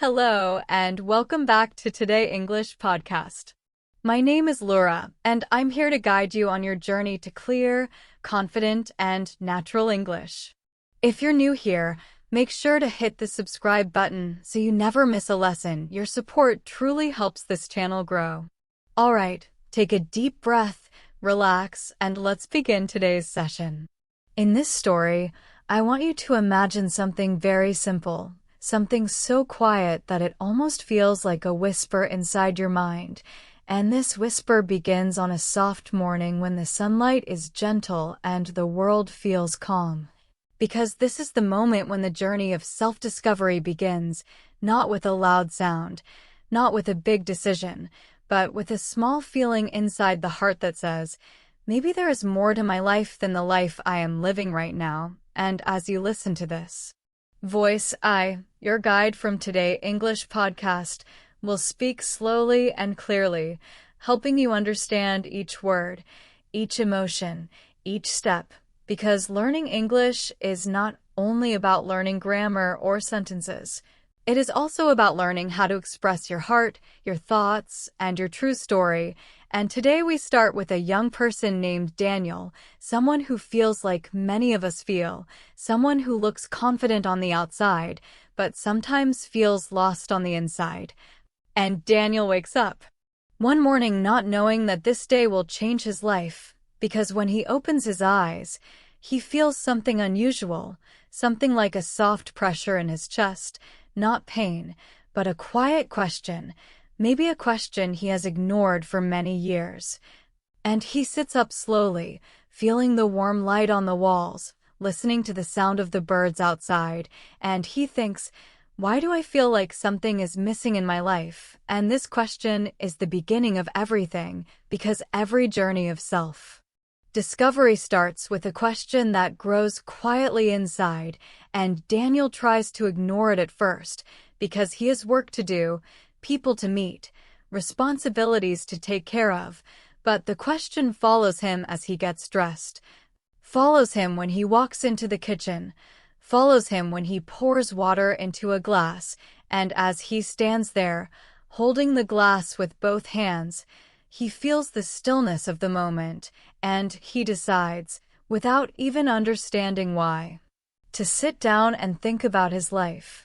Hello, and welcome back to Today English podcast. My name is Laura, and I'm here to guide you on your journey to clear, confident, and natural English. If you're new here, make sure to hit the subscribe button so you never miss a lesson. Your support truly helps this channel grow. All right, take a deep breath, relax, and let's begin today's session. In this story, I want you to imagine something very simple. Something so quiet that it almost feels like a whisper inside your mind. And this whisper begins on a soft morning when the sunlight is gentle and the world feels calm. Because this is the moment when the journey of self-discovery begins, not with a loud sound, not with a big decision, but with a small feeling inside the heart that says, maybe there is more to my life than the life I am living right now. And as you listen to this voice, I, your guide from Today English podcast, will speak slowly and clearly, helping you understand each word, each emotion, each step, because learning English is not only about learning grammar or sentences. It is also about learning how to express your heart, your thoughts, and your true story. And today we start with a young person named Daniel, someone who feels like many of us feel, someone who looks confident on the outside, but sometimes feels lost on the inside. And Daniel wakes up one morning not knowing that this day will change his life, because when he opens his eyes, he feels something unusual, something like a soft pressure in his chest. Not pain, but a quiet question, maybe a question he has ignored for many years. And he sits up slowly, feeling the warm light on the walls, listening to the sound of the birds outside, and he thinks, why do I feel like something is missing in my life? And this question is the beginning of everything, because every journey of self-discovery starts with a question that grows quietly inside, and Daniel tries to ignore it at first, because he has work to do, people to meet, responsibilities to take care of, but the question follows him as he gets dressed, follows him when he walks into the kitchen, follows him when he pours water into a glass, and as he stands there, holding the glass with both hands, he feels the stillness of the moment, and he decides, without even understanding why, to sit down and think about his life.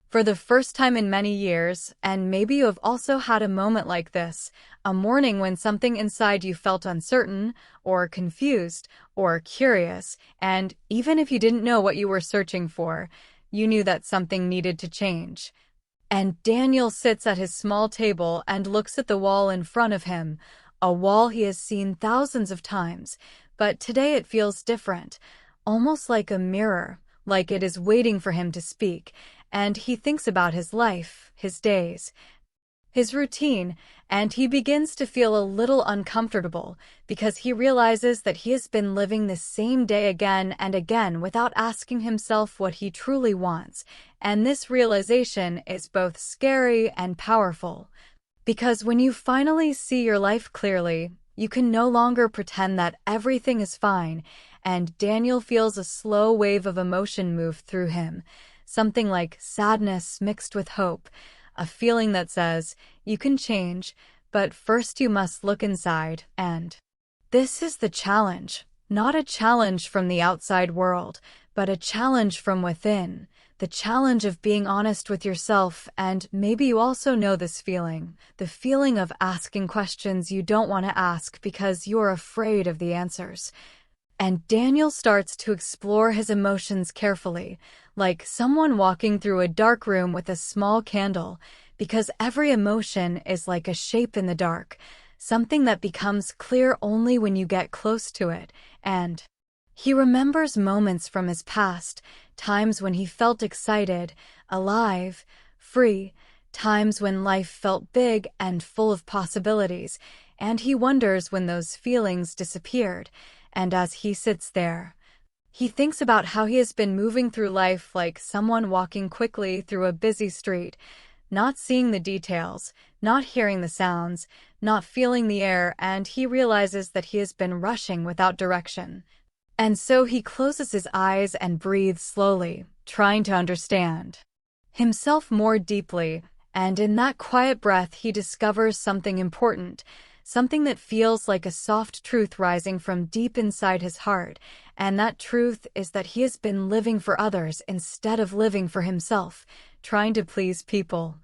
For the first time in many years, and maybe you have also had a moment like this, a morning when something inside you felt uncertain, or confused, or curious, and even if you didn't know what you were searching for, you knew that something needed to change. And Daniel sits at his small table and looks at the wall in front of him, a wall he has seen thousands of times, but today it feels different, almost like a mirror, like it is waiting for him to speak, and he thinks about his life, his days, his routine, and he begins to feel a little uncomfortable because he realizes that he has been living the same day again and again without asking himself what he truly wants, and this realization is both scary and powerful. Because when you finally see your life clearly, you can no longer pretend that everything is fine, and Daniel feels a slow wave of emotion move through him, something like sadness mixed with hope, a feeling that says, you can change, but first you must look inside, and this is the challenge, not a challenge from the outside world, but a challenge from within, the challenge of being honest with yourself, and maybe you also know this feeling, the feeling of asking questions you don't want to ask because you're afraid of the answers. And Daniel starts to explore his emotions carefully, like someone walking through a dark room with a small candle, because every emotion is like a shape in the dark, something that becomes clear only when you get close to it, and he remembers moments from his past, times when he felt excited, alive, free, times when life felt big and full of possibilities, and he wonders when those feelings disappeared. And as he sits there, he thinks about how he has been moving through life like someone walking quickly through a busy street, not seeing the details, not hearing the sounds, not feeling the air, and he realizes that he has been rushing without direction. And so he closes his eyes and breathes slowly, trying to understand. himself more deeply, and in that quiet breath he discovers something important, something that feels like a soft truth rising from deep inside his heart, and that truth is that he has been living for others instead of living for himself, trying to please people,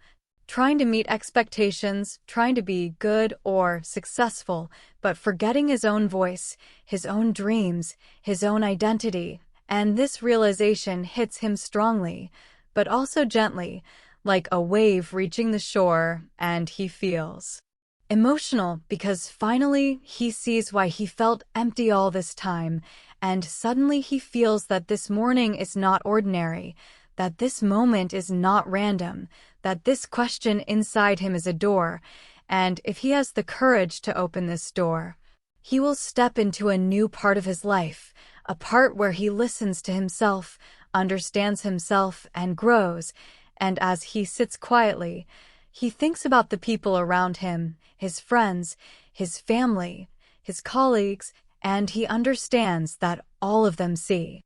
trying to meet expectations, trying to be good or successful, but forgetting his own voice, his own dreams, his own identity. And this realization hits him strongly, but also gently, like a wave reaching the shore, and he feels emotional because finally he sees why he felt empty all this time, and suddenly he feels that this morning is not ordinary, that this moment is not random, that this question inside him is a door, and if he has the courage to open this door, he will step into a new part of his life, a part where he listens to himself, understands himself, and grows. And as he sits quietly, he thinks about the people around him, his friends, his family, his colleagues, and he understands that all of them see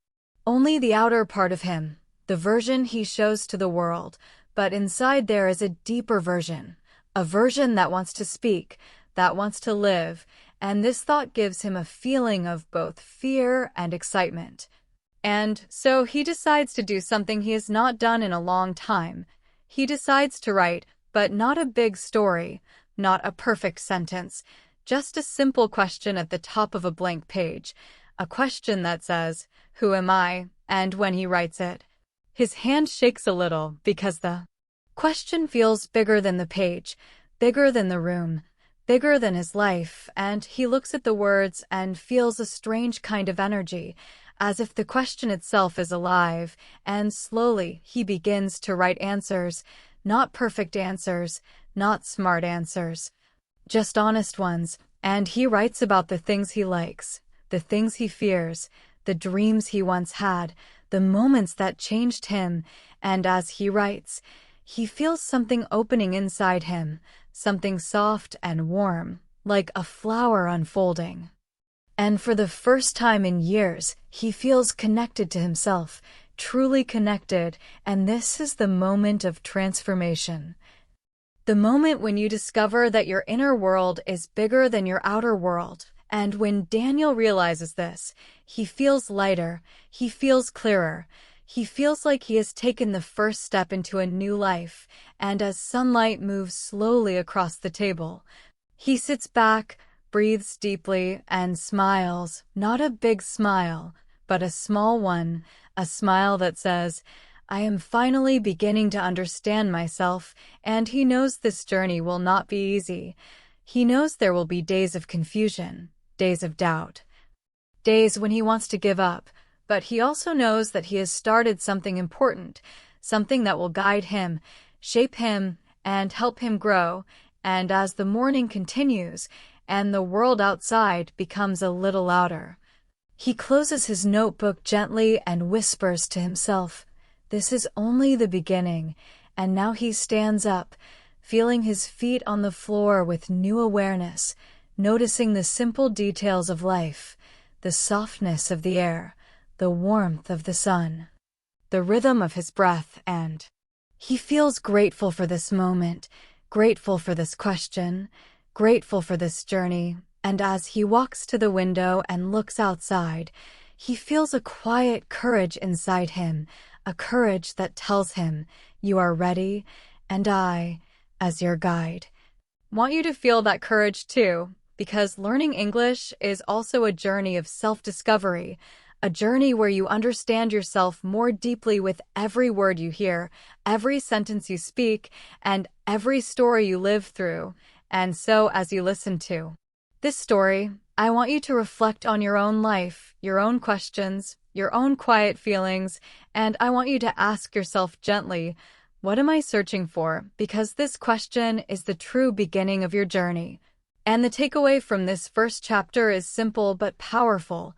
only the outer part of him, the version he shows to the world, but inside there is a deeper version, a version that wants to speak, that wants to live, and this thought gives him a feeling of both fear and excitement. And so he decides to do something he has not done in a long time. He decides to write, but not a big story, not a perfect sentence, just a simple question at the top of a blank page, a question that says, "Who am I?" And when he writes it, his hand shakes a little because the question feels bigger than the page, bigger than the room, bigger than his life, and he looks at the words and feels a strange kind of energy, as if the question itself is alive, and slowly he begins to write answers, not perfect answers, not smart answers, just honest ones, and he writes about the things he likes, the things he fears, the dreams he once had, the moments that changed him, and as he writes, he feels something opening inside him, something soft and warm, like a flower unfolding. And for the first time in years, he feels connected to himself, truly connected, and this is the moment of transformation. The moment when you discover that your inner world is bigger than your outer world. And when Daniel realizes this, he feels lighter, he feels clearer, he feels like he has taken the first step into a new life, and as sunlight moves slowly across the table, he sits back, breathes deeply, and smiles, not a big smile, but a small one, a smile that says, "I am finally beginning to understand myself," and he knows this journey will not be easy. He knows there will be days of confusion, days of doubt, days when he wants to give up, but he also knows that he has started something important, something that will guide him, shape him, and help him grow, and as the morning continues, and the world outside becomes a little louder, he closes his notebook gently and whispers to himself, "This is only the beginning," and now he stands up, feeling his feet on the floor with new awareness, noticing the simple details of life, the softness of the air, the warmth of the sun, the rhythm of his breath, and he feels grateful for this moment, grateful for this question, grateful for this journey, and as he walks to the window and looks outside, he feels a quiet courage inside him, a courage that tells him, "You are ready, and I, as your guide, want you to feel that courage too," because learning English is also a journey of self-discovery, a journey where you understand yourself more deeply with every word you hear, every sentence you speak, and every story you live through. And so as you listen to this story, I want you to reflect on your own life, your own questions, your own quiet feelings, and I want you to ask yourself gently, what am I searching for? Because this question is the true beginning of your journey. And the takeaway from this first chapter is simple but powerful.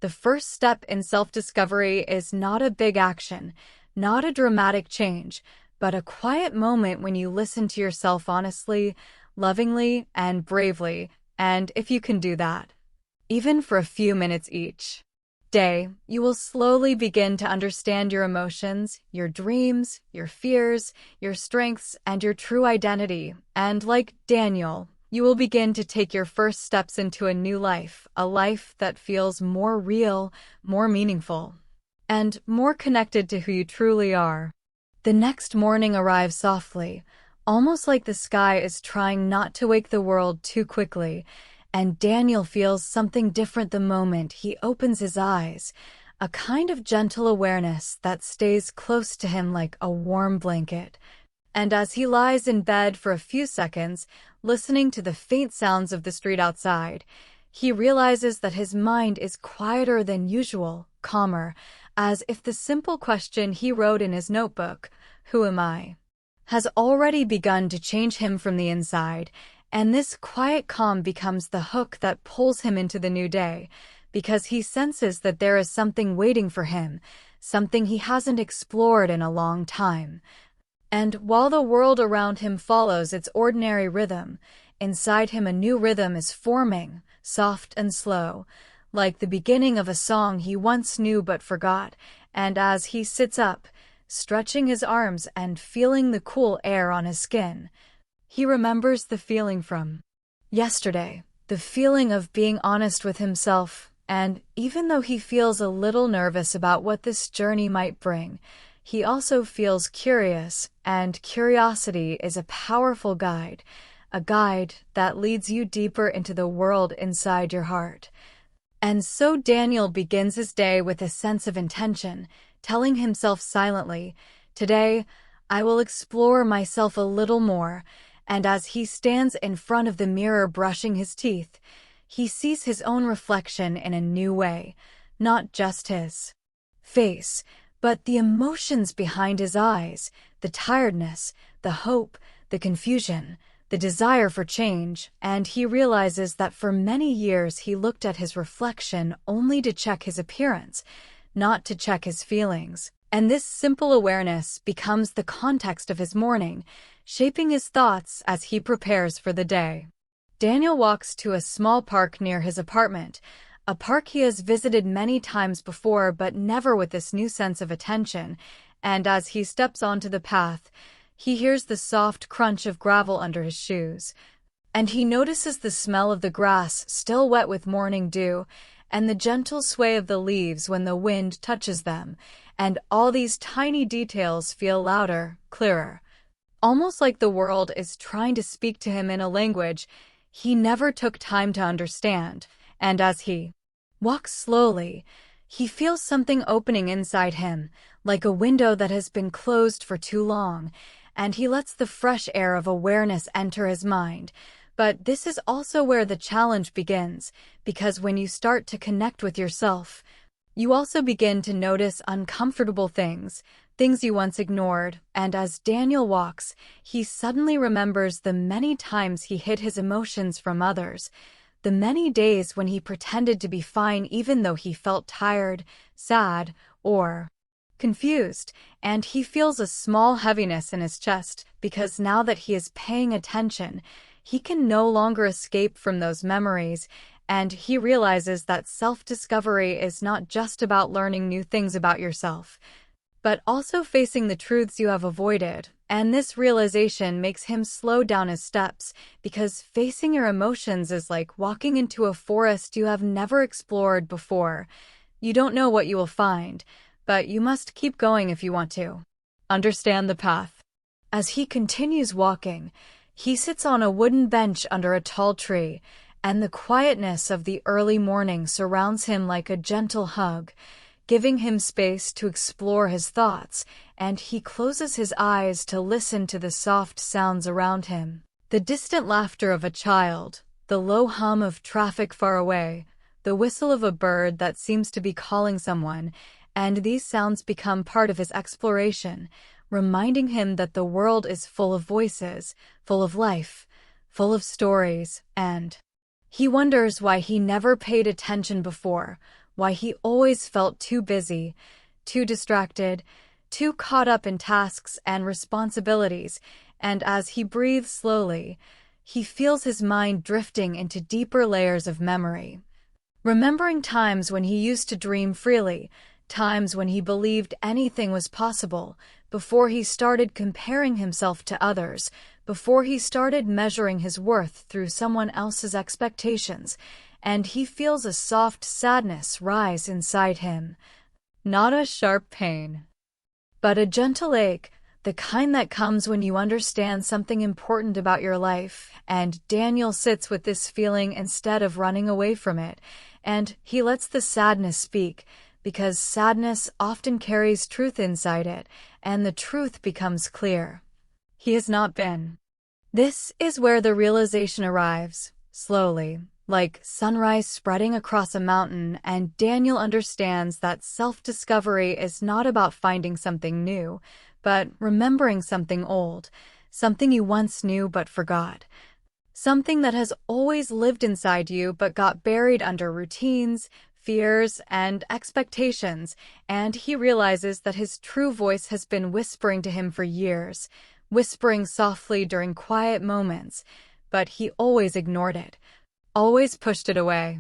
The first step in self-discovery is not a big action, not a dramatic change, but a quiet moment when you listen to yourself honestly, lovingly, and bravely. And if you can do that, even for a few minutes each day, you will slowly begin to understand your emotions, your dreams, your fears, your strengths, and your true identity. And like Daniel, you will begin to take your first steps into a new life, a life that feels more real, more meaningful, and more connected to who you truly are. The next morning arrives softly, almost like the sky is trying not to wake the world too quickly, and Daniel feels something different the moment he opens his eyes, a kind of gentle awareness that stays close to him like a warm blanket. And as he lies in bed for a few seconds, listening to the faint sounds of the street outside, he realizes that his mind is quieter than usual, calmer, as if the simple question he wrote in his notebook, "Who am I?" has already begun to change him from the inside, and this quiet calm becomes the hook that pulls him into the new day, because he senses that there is something waiting for him, something he hasn't explored in a long time. And while the world around him follows its ordinary rhythm, inside him a new rhythm is forming, soft and slow, like the beginning of a song he once knew but forgot. And as he sits up, stretching his arms and feeling the cool air on his skin, he remembers the feeling from yesterday, the feeling of being honest with himself. And even though he feels a little nervous about what this journey might bring, he also feels curious, and curiosity is a powerful guide, a guide that leads you deeper into the world inside your heart. And so Daniel begins his day with a sense of intention, telling himself silently, "Today, I will explore myself a little more." And as he stands in front of the mirror brushing his teeth, he sees his own reflection in a new way, not just his face, but the emotions behind his eyes, the tiredness, the hope, the confusion, the desire for change. And he realizes that for many years he looked at his reflection only to check his appearance, not to check his feelings. And this simple awareness becomes the context of his morning, shaping his thoughts as he prepares for the day. Daniel walks to a small park near his apartment, a park he has visited many times before but never with this new sense of attention, and as he steps onto the path, he hears the soft crunch of gravel under his shoes, and he notices the smell of the grass still wet with morning dew, and the gentle sway of the leaves when the wind touches them, and all these tiny details feel louder, clearer, almost like the world is trying to speak to him in a language he never took time to understand. And as he walks slowly, he feels something opening inside him, like a window that has been closed for too long, and he lets the fresh air of awareness enter his mind. But this is also where the challenge begins, because when you start to connect with yourself, you also begin to notice uncomfortable things you once ignored. And as Daniel walks, he suddenly remembers the many times he hid his emotions from others, the many days when he pretended to be fine even though he felt tired, sad, or confused, and he feels a small heaviness in his chest because now that he is paying attention, he can no longer escape from those memories, and he realizes that self-discovery is not just about learning new things about yourself, but also facing the truths you have avoided. And this realization makes him slow down his steps, because facing your emotions is like walking into a forest you have never explored before. You don't know what you will find, but you must keep going if you want to understand the path. As he continues walking, he sits on a wooden bench under a tall tree, and the quietness of the early morning surrounds him like a gentle hug, giving him space to explore his thoughts, and he closes his eyes to listen to the soft sounds around him. The distant laughter of a child, the low hum of traffic far away, the whistle of a bird that seems to be calling someone, and these sounds become part of his exploration, reminding him that the world is full of voices, full of life, full of stories, and he wonders why he never paid attention before, why he always felt too busy, too distracted, too caught up in tasks and responsibilities. And as he breathes slowly, he feels his mind drifting into deeper layers of memory. remembering times when he used to dream freely, times when he believed anything was possible, before he started comparing himself to others, before he started measuring his worth through someone else's expectations, and he feels a soft sadness rise inside him. Not a sharp pain, but a gentle ache, the kind that comes when you understand something important about your life. And Daniel sits with this feeling instead of running away from it, and he lets the sadness speak, because sadness often carries truth inside it, and the truth becomes clear. He has not been. This is where the realization arrives, slowly, like sunrise spreading across a mountain, and Daniel understands that self-discovery is not about finding something new, but remembering something old, something you once knew but forgot, something that has always lived inside you but got buried under routines, fears, and expectations, and he realizes that his true voice has been whispering to him for years, whispering softly during quiet moments, but he always ignored it, always pushed it away,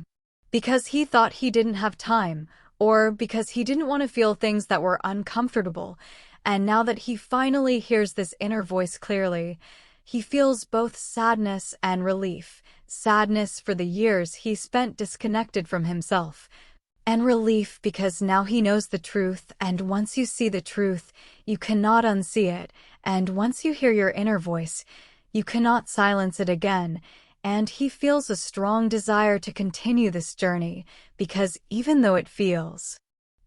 because he thought he didn't have time, or because he didn't want to feel things that were uncomfortable. And now that he finally hears this inner voice clearly, he feels both sadness and relief. Sadness for the years he spent disconnected from himself, and relief because now he knows the truth, and once you see the truth, you cannot unsee it, and once you hear your inner voice, you cannot silence it again, and he feels a strong desire to continue this journey, because even though it feels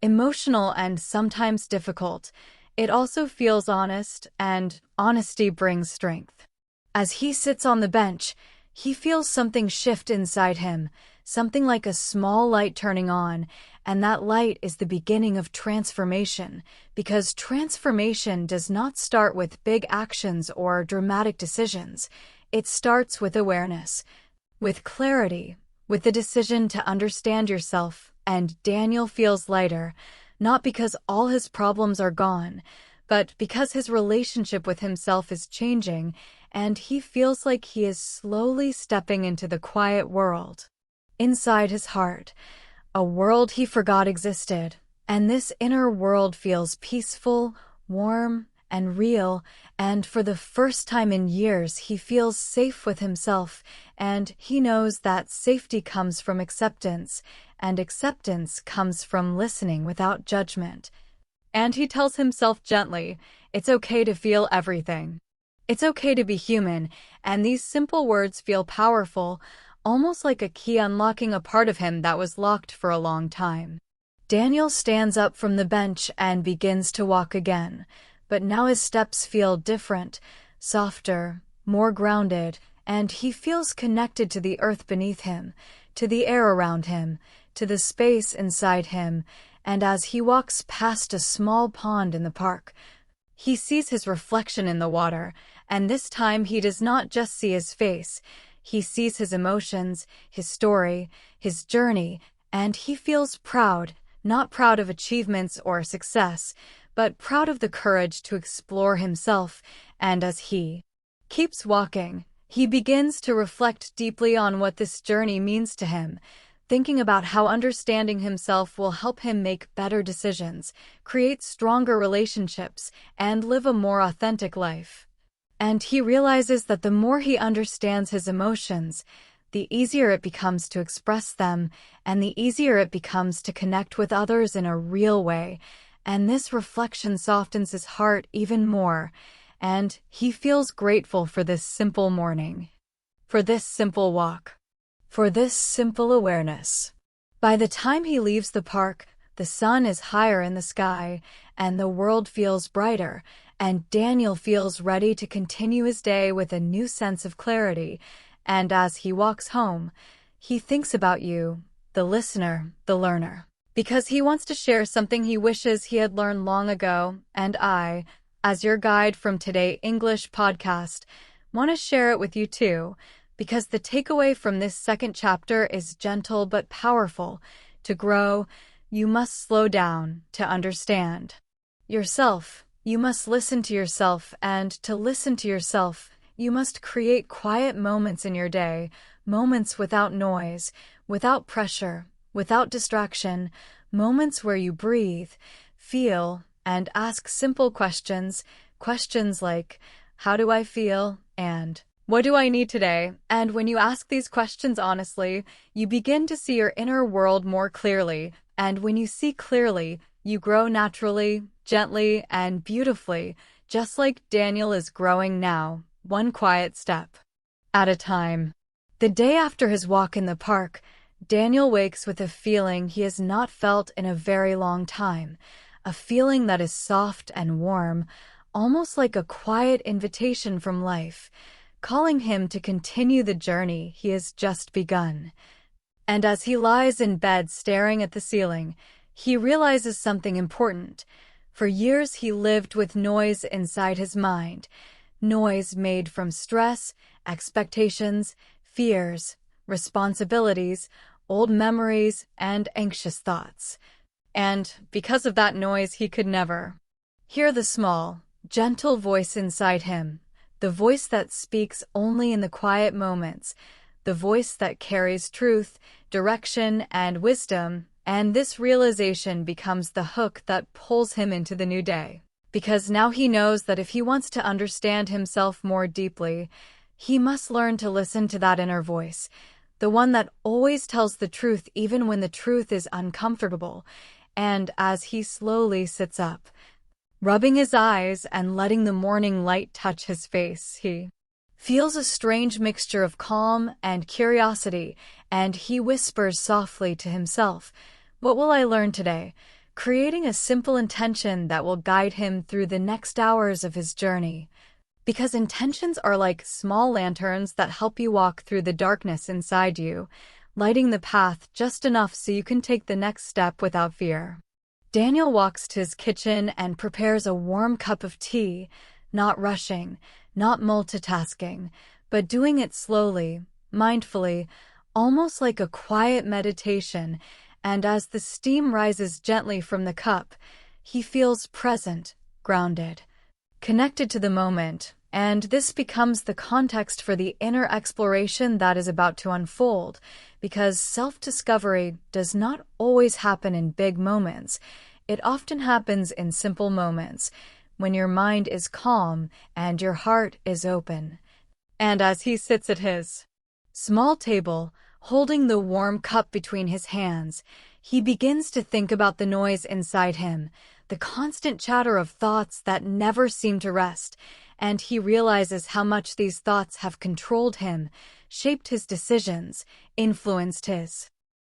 emotional and sometimes difficult, it also feels honest, and honesty brings strength. As he sits on the bench, he feels something shift inside him, something like a small light turning on, and that light is the beginning of transformation, because transformation does not start with big actions or dramatic decisions. It starts with awareness, with clarity, with the decision to understand yourself, and Daniel feels lighter, not because all his problems are gone, but because his relationship with himself is changing, and he feels like he is slowly stepping into the quiet world inside his heart, a world he forgot existed, and this inner world feels peaceful, warm, and real, and for the first time in years he feels safe with himself, and he knows that safety comes from acceptance, and acceptance comes from listening without judgment. And he tells himself gently, it's okay to feel everything. It's okay to be human, and these simple words feel powerful, almost like a key unlocking a part of him that was locked for a long time. Daniel stands up from the bench and begins to walk again, but now his steps feel different, softer, more grounded, and he feels connected to the earth beneath him, to the air around him, to the space inside him, and as he walks past a small pond in the park, he sees his reflection in the water, and this time he does not just see his face, he sees his emotions, his story, his journey, and he feels proud, not proud of achievements or success, but proud of the courage to explore himself, and as he keeps walking, he begins to reflect deeply on what this journey means to him, thinking about how understanding himself will help him make better decisions, create stronger relationships, and live a more authentic life. And he realizes that the more he understands his emotions, the easier it becomes to express them, and the easier it becomes to connect with others in a real way. And this reflection softens his heart even more, and he feels grateful for this simple morning, for this simple walk, for this simple awareness. By the time he leaves the park, the sun is higher in the sky, and the world feels brighter, and Daniel feels ready to continue his day with a new sense of clarity. And as he walks home, he thinks about you, the listener, the learner, because he wants to share something he wishes he had learned long ago, and I, as your guide from Today English podcast, want to share it with you too, because the takeaway from this second chapter is gentle but powerful. To grow, you must slow down to understand yourself. You must listen to yourself, and to listen to yourself, you must create quiet moments in your day, moments without noise, without pressure, without distraction, moments where you breathe, feel, and ask simple questions, questions like, how do I feel? And what do I need today? And when you ask these questions honestly, you begin to see your inner world more clearly. And when you see clearly, you grow naturally, gently, and beautifully, just like Daniel is growing now, one quiet step at a time. The day after his walk in the park, Daniel wakes with a feeling he has not felt in a very long time, a feeling that is soft and warm, almost like a quiet invitation from life, calling him to continue the journey he has just begun. And as he lies in bed staring at the ceiling, he realizes something important. For years he lived with noise inside his mind, noise made from stress, expectations, fears, responsibilities, old memories, and anxious thoughts. And because of that noise, he could never hear the small, gentle voice inside him, the voice that speaks only in the quiet moments, the voice that carries truth, direction, and wisdom. And this realization becomes the hook that pulls him into the new day. Because now he knows that if he wants to understand himself more deeply, he must learn to listen to that inner voice, the one that always tells the truth even when the truth is uncomfortable. And as he slowly sits up, rubbing his eyes and letting the morning light touch his face, he feels a strange mixture of calm and curiosity, and he whispers softly to himself, "What will I learn today?" creating a simple intention that will guide him through the next hours of his journey. Because intentions are like small lanterns that help you walk through the darkness inside you, lighting the path just enough so you can take the next step without fear. Daniel walks to his kitchen and prepares a warm cup of tea, not rushing, not multitasking, but doing it slowly, mindfully, almost like a quiet meditation. And as the steam rises gently from the cup, he feels present, grounded, connected to the moment, and this becomes the context for the inner exploration that is about to unfold, because self-discovery does not always happen in big moments. It often happens in simple moments, when your mind is calm and your heart is open. And as he sits at his small table, holding the warm cup between his hands, he begins to think about the noise inside him, the constant chatter of thoughts that never seem to rest, and he realizes how much these thoughts have controlled him, shaped his decisions, influenced his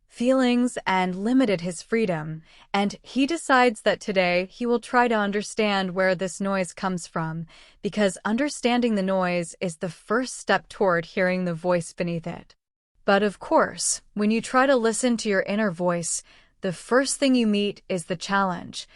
feelings, and limited his freedom. And he decides that today he will try to understand where this noise comes from, because understanding the noise is the first step toward hearing the voice beneath it. But of course, when you try to listen to your inner voice, the first thing you meet is the challenge.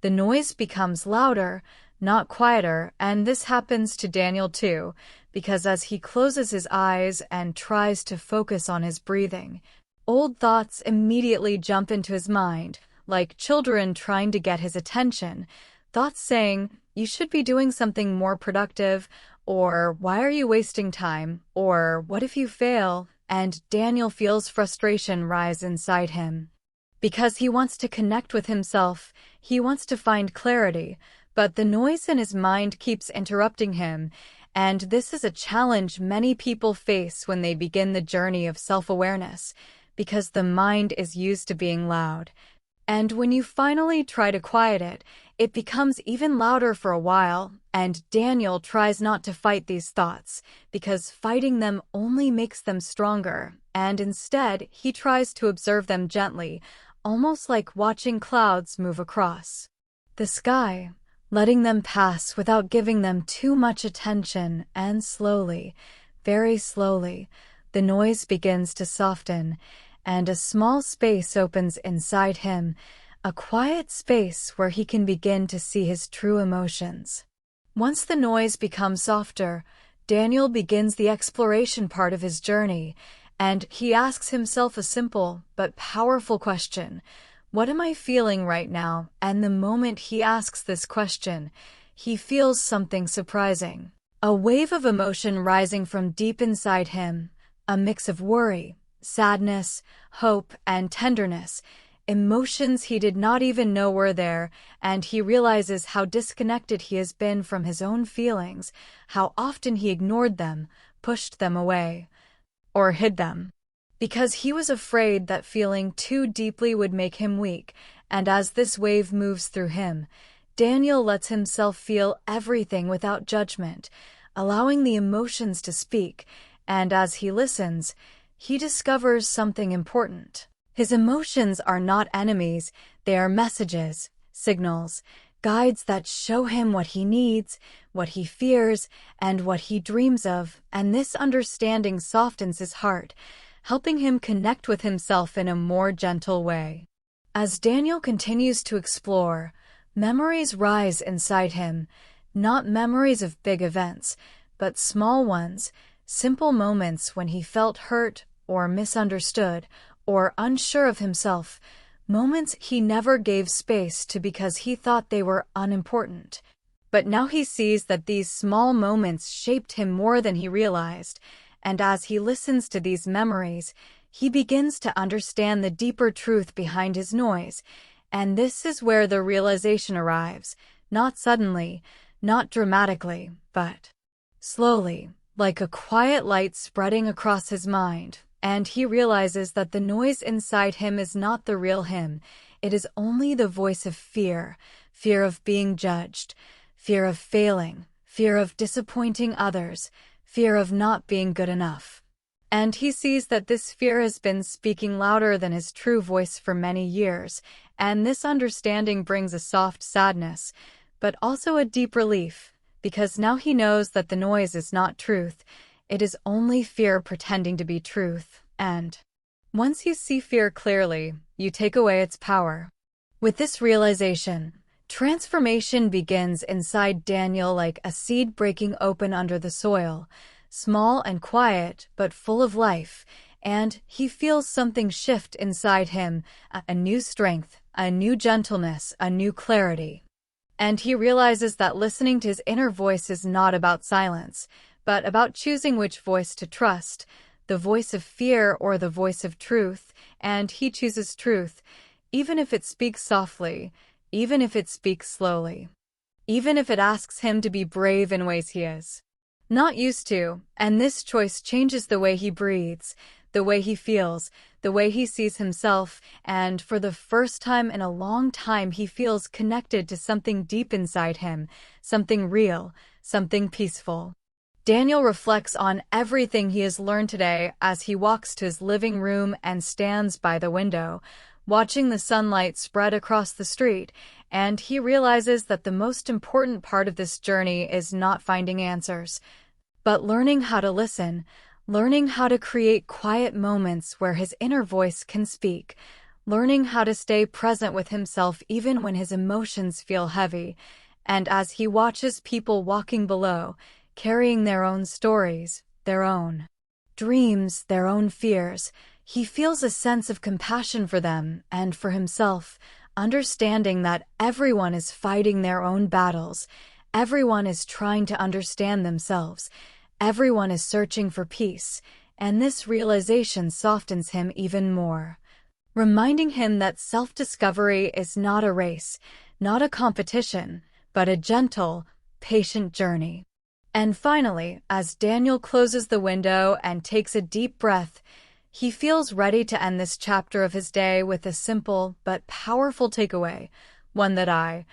The noise becomes louder, not quieter, and this happens to Daniel too, because as he closes his eyes and tries to focus on his breathing, old thoughts immediately jump into his mind, like children trying to get his attention. Thoughts saying, "You should be doing something more productive," or "Why are you wasting time?" or "What if you fail?" And Daniel feels frustration rise inside him. Because he wants to connect with himself, he wants to find clarity, but the noise in his mind keeps interrupting him, and this is a challenge many people face when they begin the journey of self-awareness, because the mind is used to being loud. And when you finally try to quiet it, it becomes even louder for a while, and Daniel tries not to fight these thoughts, because fighting them only makes them stronger, and instead he tries to observe them gently, almost like watching clouds move across the sky, letting them pass without giving them too much attention, and slowly, very slowly, the noise begins to soften, and a small space opens inside him, a quiet space where he can begin to see his true emotions. Once the noise becomes softer, Daniel begins the exploration part of his journey, and he asks himself a simple but powerful question: what am I feeling right now? And the moment he asks this question, he feels something surprising. A wave of emotion rising from deep inside him, a mix of worry, sadness, hope, and tenderness, emotions he did not even know were there, and he realizes how disconnected he has been from his own feelings, how often he ignored them, pushed them away, or hid them, because he was afraid that feeling too deeply would make him weak. And as this wave moves through him, Daniel lets himself feel everything without judgment, allowing the emotions to speak, and as he listens, he discovers something important. His emotions are not enemies, they are messages, signals, guides that show him what he needs, what he fears, and what he dreams of, and this understanding softens his heart, helping him connect with himself in a more gentle way. As Daniel continues to explore, memories rise inside him, not memories of big events, but small ones, simple moments when he felt hurt or misunderstood or unsure of himself, moments he never gave space to because he thought they were unimportant. But now he sees that these small moments shaped him more than he realized, and as he listens to these memories, he begins to understand the deeper truth behind his noise, and this is where the realization arrives, not suddenly, not dramatically, but slowly, like a quiet light spreading across his mind, and he realizes that the noise inside him is not the real him. It is only the voice of fear, fear of being judged, fear of failing, fear of disappointing others, fear of not being good enough. And he sees that this fear has been speaking louder than his true voice for many years, and this understanding brings a soft sadness, but also a deep relief, because now he knows that the noise is not truth, it is only fear pretending to be truth, and once you see fear clearly, you take away its power. With this realization, transformation begins inside Daniel like a seed breaking open under the soil, small and quiet but full of life, and he feels something shift inside him, a new strength, a new gentleness, a new clarity. And he realizes that listening to his inner voice is not about silence, but about choosing which voice to trust, the voice of fear or the voice of truth, and he chooses truth, even if it speaks softly, even if it speaks slowly, even if it asks him to be brave in ways he is not used to, and this choice changes the way he breathes, the way he feels, the way he sees himself, and for the first time in a long time he feels connected to something deep inside him, something real, something peaceful. Daniel reflects on everything he has learned today as he walks to his living room and stands by the window, watching the sunlight spread across the street, and he realizes that the most important part of this journey is not finding answers, but learning how to listen, learning how to create quiet moments where his inner voice can speak, learning how to stay present with himself even when his emotions feel heavy, and as he watches people walking below, carrying their own stories, their own dreams, their own fears, he feels a sense of compassion for them and for himself, understanding that everyone is fighting their own battles, everyone is trying to understand themselves, everyone is searching for peace, and this realization softens him even more, reminding him that self-discovery is not a race, not a competition, but a gentle, patient journey. And finally, as Daniel closes the window and takes a deep breath, he feels ready to end this chapter of his day with a simple but powerful takeaway, one that I,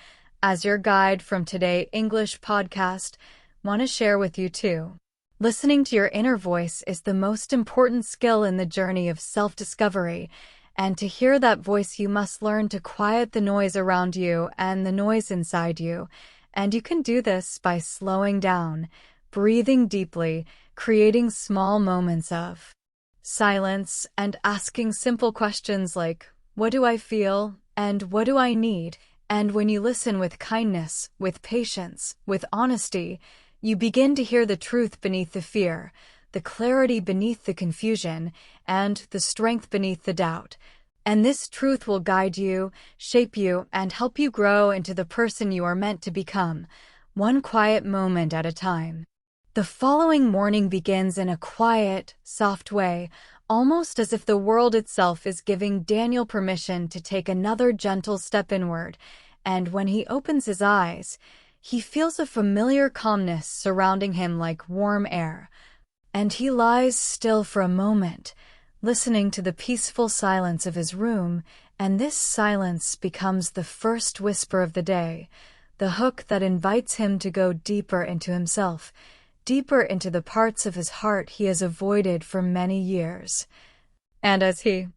as your guide from Today English podcast, want to share with you too. Listening to your inner voice is the most important skill in the journey of self-discovery, and to hear that voice you must learn to quiet the noise around you and the noise inside you. And you can do this by slowing down, breathing deeply, creating small moments of silence, and asking simple questions like, what do I feel, and what do I need? And when you listen with kindness, with patience, with honesty, you begin to hear the truth beneath the fear, the clarity beneath the confusion, and the strength beneath the doubt. And this truth will guide you, shape you, and help you grow into the person you are meant to become, one quiet moment at a time. The following morning begins in a quiet, soft way, almost as if the world itself is giving Daniel permission to take another gentle step inward, and when he opens his eyes, he feels a familiar calmness surrounding him like warm air, and he lies still for a moment, listening to the peaceful silence of his room, and this silence becomes the first whisper of the day, the hook that invites him to go deeper into himself, deeper into the parts of his heart he has avoided for many years. And as he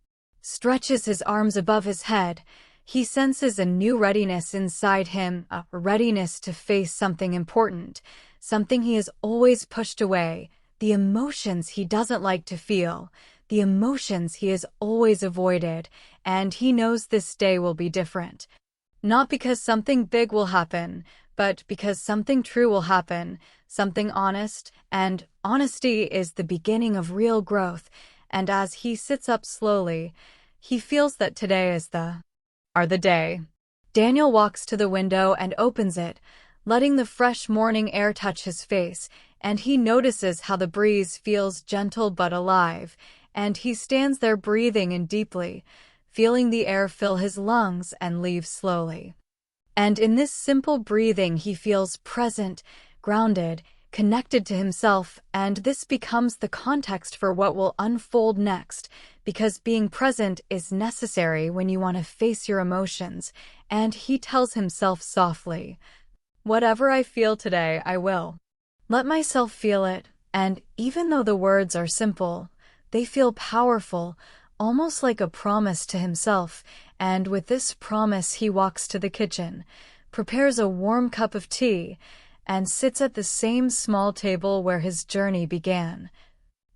stretches his arms above his head, he senses a new readiness inside him, a readiness to face something important, something he has always pushed away, the emotions he doesn't like to feel, the emotions he has always avoided, and he knows this day will be different. Not because something big will happen, but because something true will happen, something honest, and honesty is the beginning of real growth, and as he sits up slowly, he feels that today is the day. Daniel walks to the window and opens it, letting the fresh morning air touch his face, and he notices how the breeze feels gentle but alive, and he stands there breathing in deeply, feeling the air fill his lungs and leave slowly. And in this simple breathing he feels present, grounded, connected to himself, and this becomes the context for what will unfold next, because being present is necessary when you want to face your emotions, and he tells himself softly, "Whatever I feel today, I will let myself feel it," and even though the words are simple, they feel powerful, almost like a promise to himself, and with this promise he walks to the kitchen, prepares a warm cup of tea, and sits at the same small table where his journey began.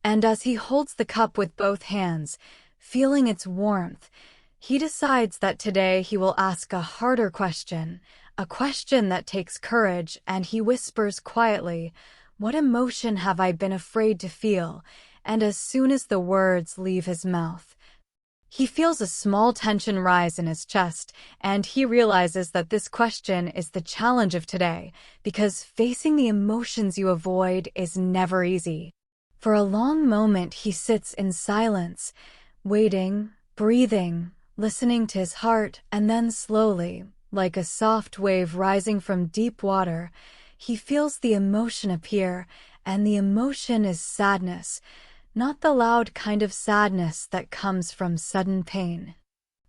And as he holds the cup with both hands, feeling its warmth, he decides that today he will ask a harder question, a question that takes courage, and he whispers quietly, "What emotion have I been afraid to feel?" And as soon as the words leave his mouth, he feels a small tension rise in his chest, and he realizes that this question is the challenge of today, because facing the emotions you avoid is never easy. For a long moment he sits in silence, waiting, breathing, listening to his heart, and then slowly, like a soft wave rising from deep water, he feels the emotion appear, and the emotion is sadness. Not the loud kind of sadness that comes from sudden pain,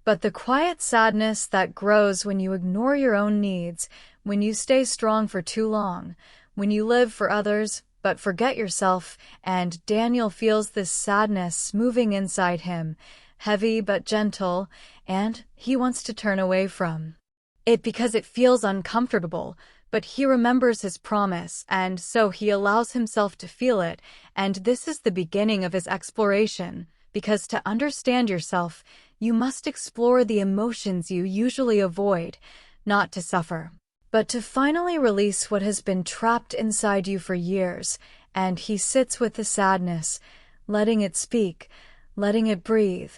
but the quiet sadness that grows when you ignore your own needs, when you stay strong for too long, when you live for others but forget yourself. And Daniel feels this sadness moving inside him, heavy but gentle, and he wants to turn away from it because it feels uncomfortable. But he remembers his promise, and so he allows himself to feel it, and this is the beginning of his exploration, because to understand yourself, you must explore the emotions you usually avoid, not to suffer, but to finally release what has been trapped inside you for years. And he sits with the sadness, letting it speak, letting it breathe,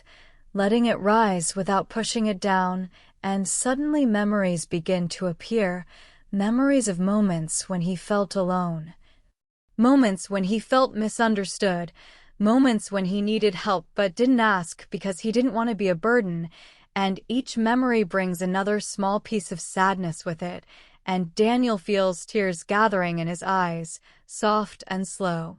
letting it rise without pushing it down, and suddenly memories begin to appear. Memories of moments when he felt alone, moments when he felt misunderstood, moments when he needed help but didn't ask because he didn't want to be a burden, and each memory brings another small piece of sadness with it, and Daniel feels tears gathering in his eyes, soft and slow.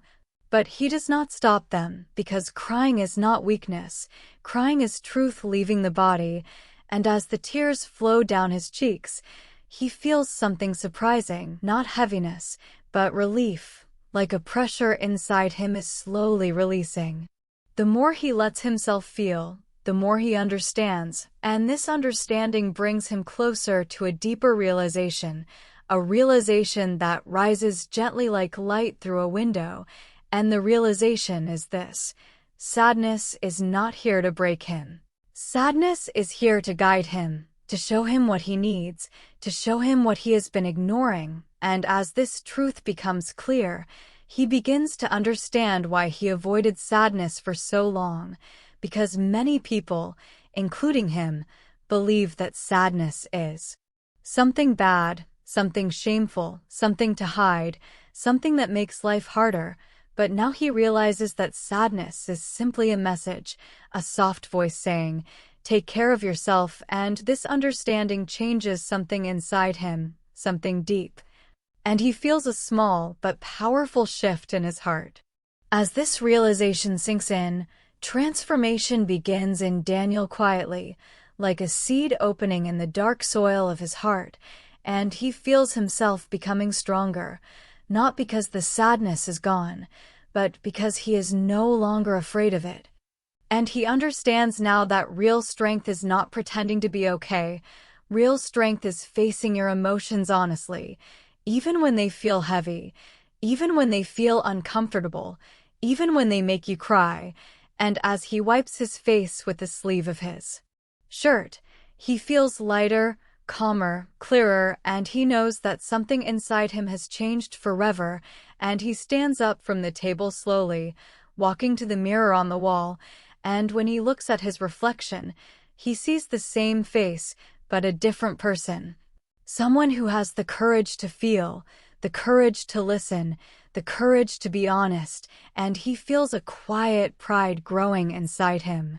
But he does not stop them, because crying is not weakness, crying is truth leaving the body, and as the tears flow down his cheeks, he feels something surprising, not heaviness, but relief, like a pressure inside him is slowly releasing. The more he lets himself feel, the more he understands, and this understanding brings him closer to a deeper realization, a realization that rises gently like light through a window, and the realization is this: sadness is not here to break him. Sadness is here to guide him, to show him what he needs, to show him what he has been ignoring, and as this truth becomes clear, he begins to understand why he avoided sadness for so long, because many people, including him, believe that sadness is something bad, something shameful, something to hide, something that makes life harder, But now he realizes that sadness is simply a message, a soft voice saying, "Take care of yourself," and this understanding changes something inside him, something deep. And he feels a small but powerful shift in his heart. As this realization sinks in, transformation begins in Daniel quietly, like a seed opening in the dark soil of his heart, and he feels himself becoming stronger, not because the sadness is gone, but because he is no longer afraid of it. And he understands now that real strength is not pretending to be okay. Real strength is facing your emotions honestly, even when they feel heavy, even when they feel uncomfortable, even when they make you cry. And as he wipes his face with the sleeve of his shirt, he feels lighter, calmer, clearer, and he knows that something inside him has changed forever. And he stands up from the table slowly, walking to the mirror on the wall, and when he looks at his reflection, he sees the same face, but a different person. Someone who has the courage to feel, the courage to listen, the courage to be honest, and he feels a quiet pride growing inside him.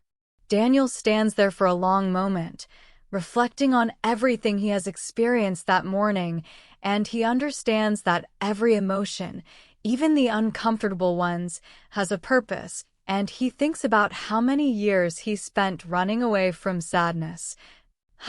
Daniel stands there for a long moment, reflecting on everything he has experienced that morning, and he understands that every emotion, even the uncomfortable ones, has a purpose, and he thinks about how many years he spent running away from sadness,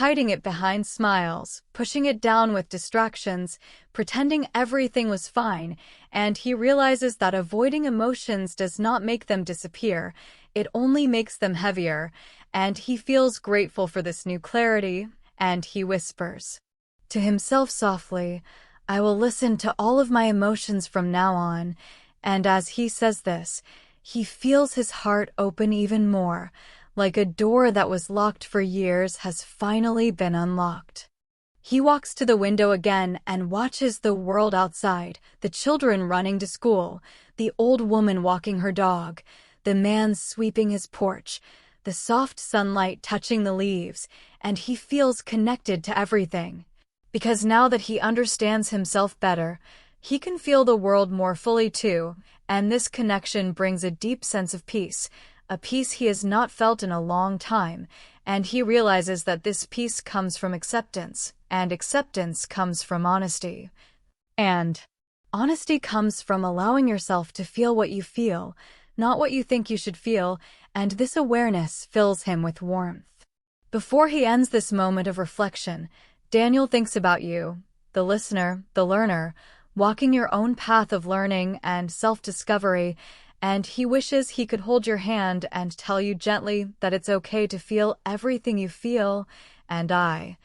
hiding it behind smiles, pushing it down with distractions, pretending everything was fine, and he realizes that avoiding emotions does not make them disappear, it only makes them heavier, and he feels grateful for this new clarity, and he whispers to himself softly, "I will listen to all of my emotions from now on," and as he says this, he feels his heart open even more, like a door that was locked for years has finally been unlocked. He walks to the window again and watches the world outside, the children running to school, the old woman walking her dog, the man sweeping his porch, the soft sunlight touching the leaves, and he feels connected to everything. Because now that he understands himself better, he can feel the world more fully too, and this connection brings a deep sense of peace, a peace he has not felt in a long time, and he realizes that this peace comes from acceptance, and acceptance comes from honesty. And honesty comes from allowing yourself to feel what you feel, not what you think you should feel, and this awareness fills him with warmth. Before he ends this moment of reflection, Daniel thinks about you, the listener, the learner, walking your own path of learning and self-discovery, and he wishes he could hold your hand and tell you gently that it's okay to feel everything you feel, and I,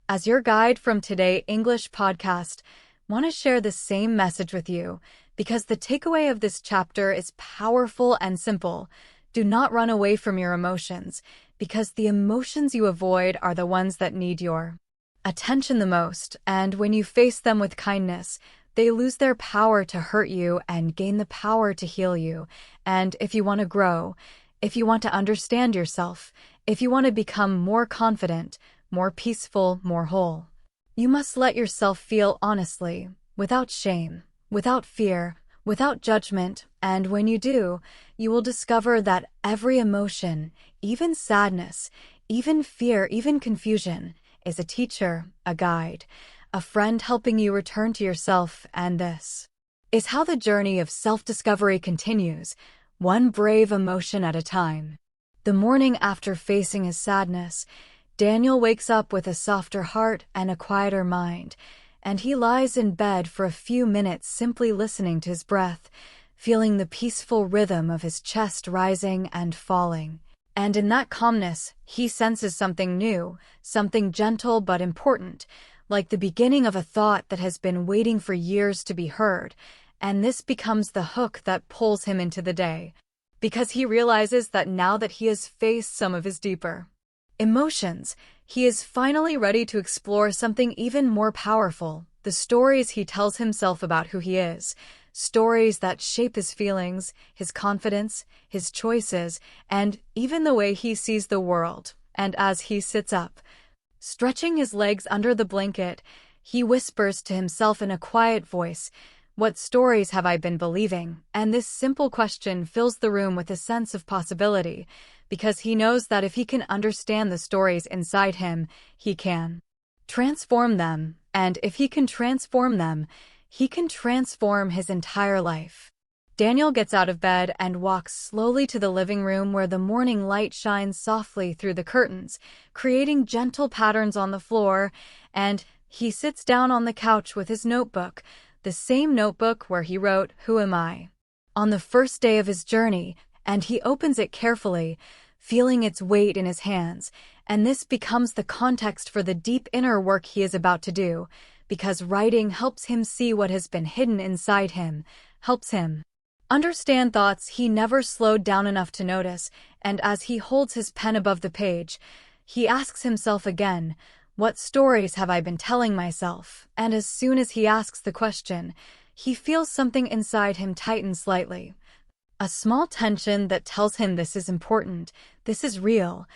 as your guide from Today English podcast, want to share the same message with you, because the takeaway of this chapter is powerful and simple. Do not run away from your emotions, because the emotions you avoid are the ones that need your attention the most, and when you face them with kindness, they lose their power to hurt you and gain the power to heal you. And if you want to grow, if you want to understand yourself, if you want to become more confident, more peaceful, more whole, you must let yourself feel honestly, without shame, without fear, without judgment, and when you do, you will discover that every emotion, even sadness, even fear, even confusion, is a teacher, a guide, a friend helping you return to yourself, and this is how the journey of self-discovery continues, one brave emotion at a time. The morning after facing his sadness, Daniel wakes up with a softer heart and a quieter mind, and he lies in bed for a few minutes simply listening to his breath, feeling the peaceful rhythm of his chest rising and falling. And in that calmness, he senses something new, something gentle but important, like the beginning of a thought that has been waiting for years to be heard, and this becomes the hook that pulls him into the day, because he realizes that now that he has faced some of his deeper emotions, he is finally ready to explore something even more powerful, the stories he tells himself about who he is, stories that shape his feelings, his confidence, his choices, and even the way he sees the world. And as he sits up, stretching his legs under the blanket, he whispers to himself in a quiet voice, What stories have I been believing? And this simple question fills the room with a sense of possibility, because he knows that if he can understand the stories inside him, he can transform them, and if he can transform them, he can transform his entire life. Daniel gets out of bed and walks slowly to the living room where the morning light shines softly through the curtains, creating gentle patterns on the floor, and he sits down on the couch with his notebook, the same notebook where he wrote, "Who am I?" on the first day of his journey, and he opens it carefully, feeling its weight in his hands, and this becomes the context for the deep inner work he is about to do, because writing helps him see what has been hidden inside him, helps him understand thoughts he never slowed down enough to notice, and as he holds his pen above the page, he asks himself again, what stories have I been telling myself? And as soon as he asks the question, he feels something inside him tighten slightly. A small tension that tells him this is important, this is real,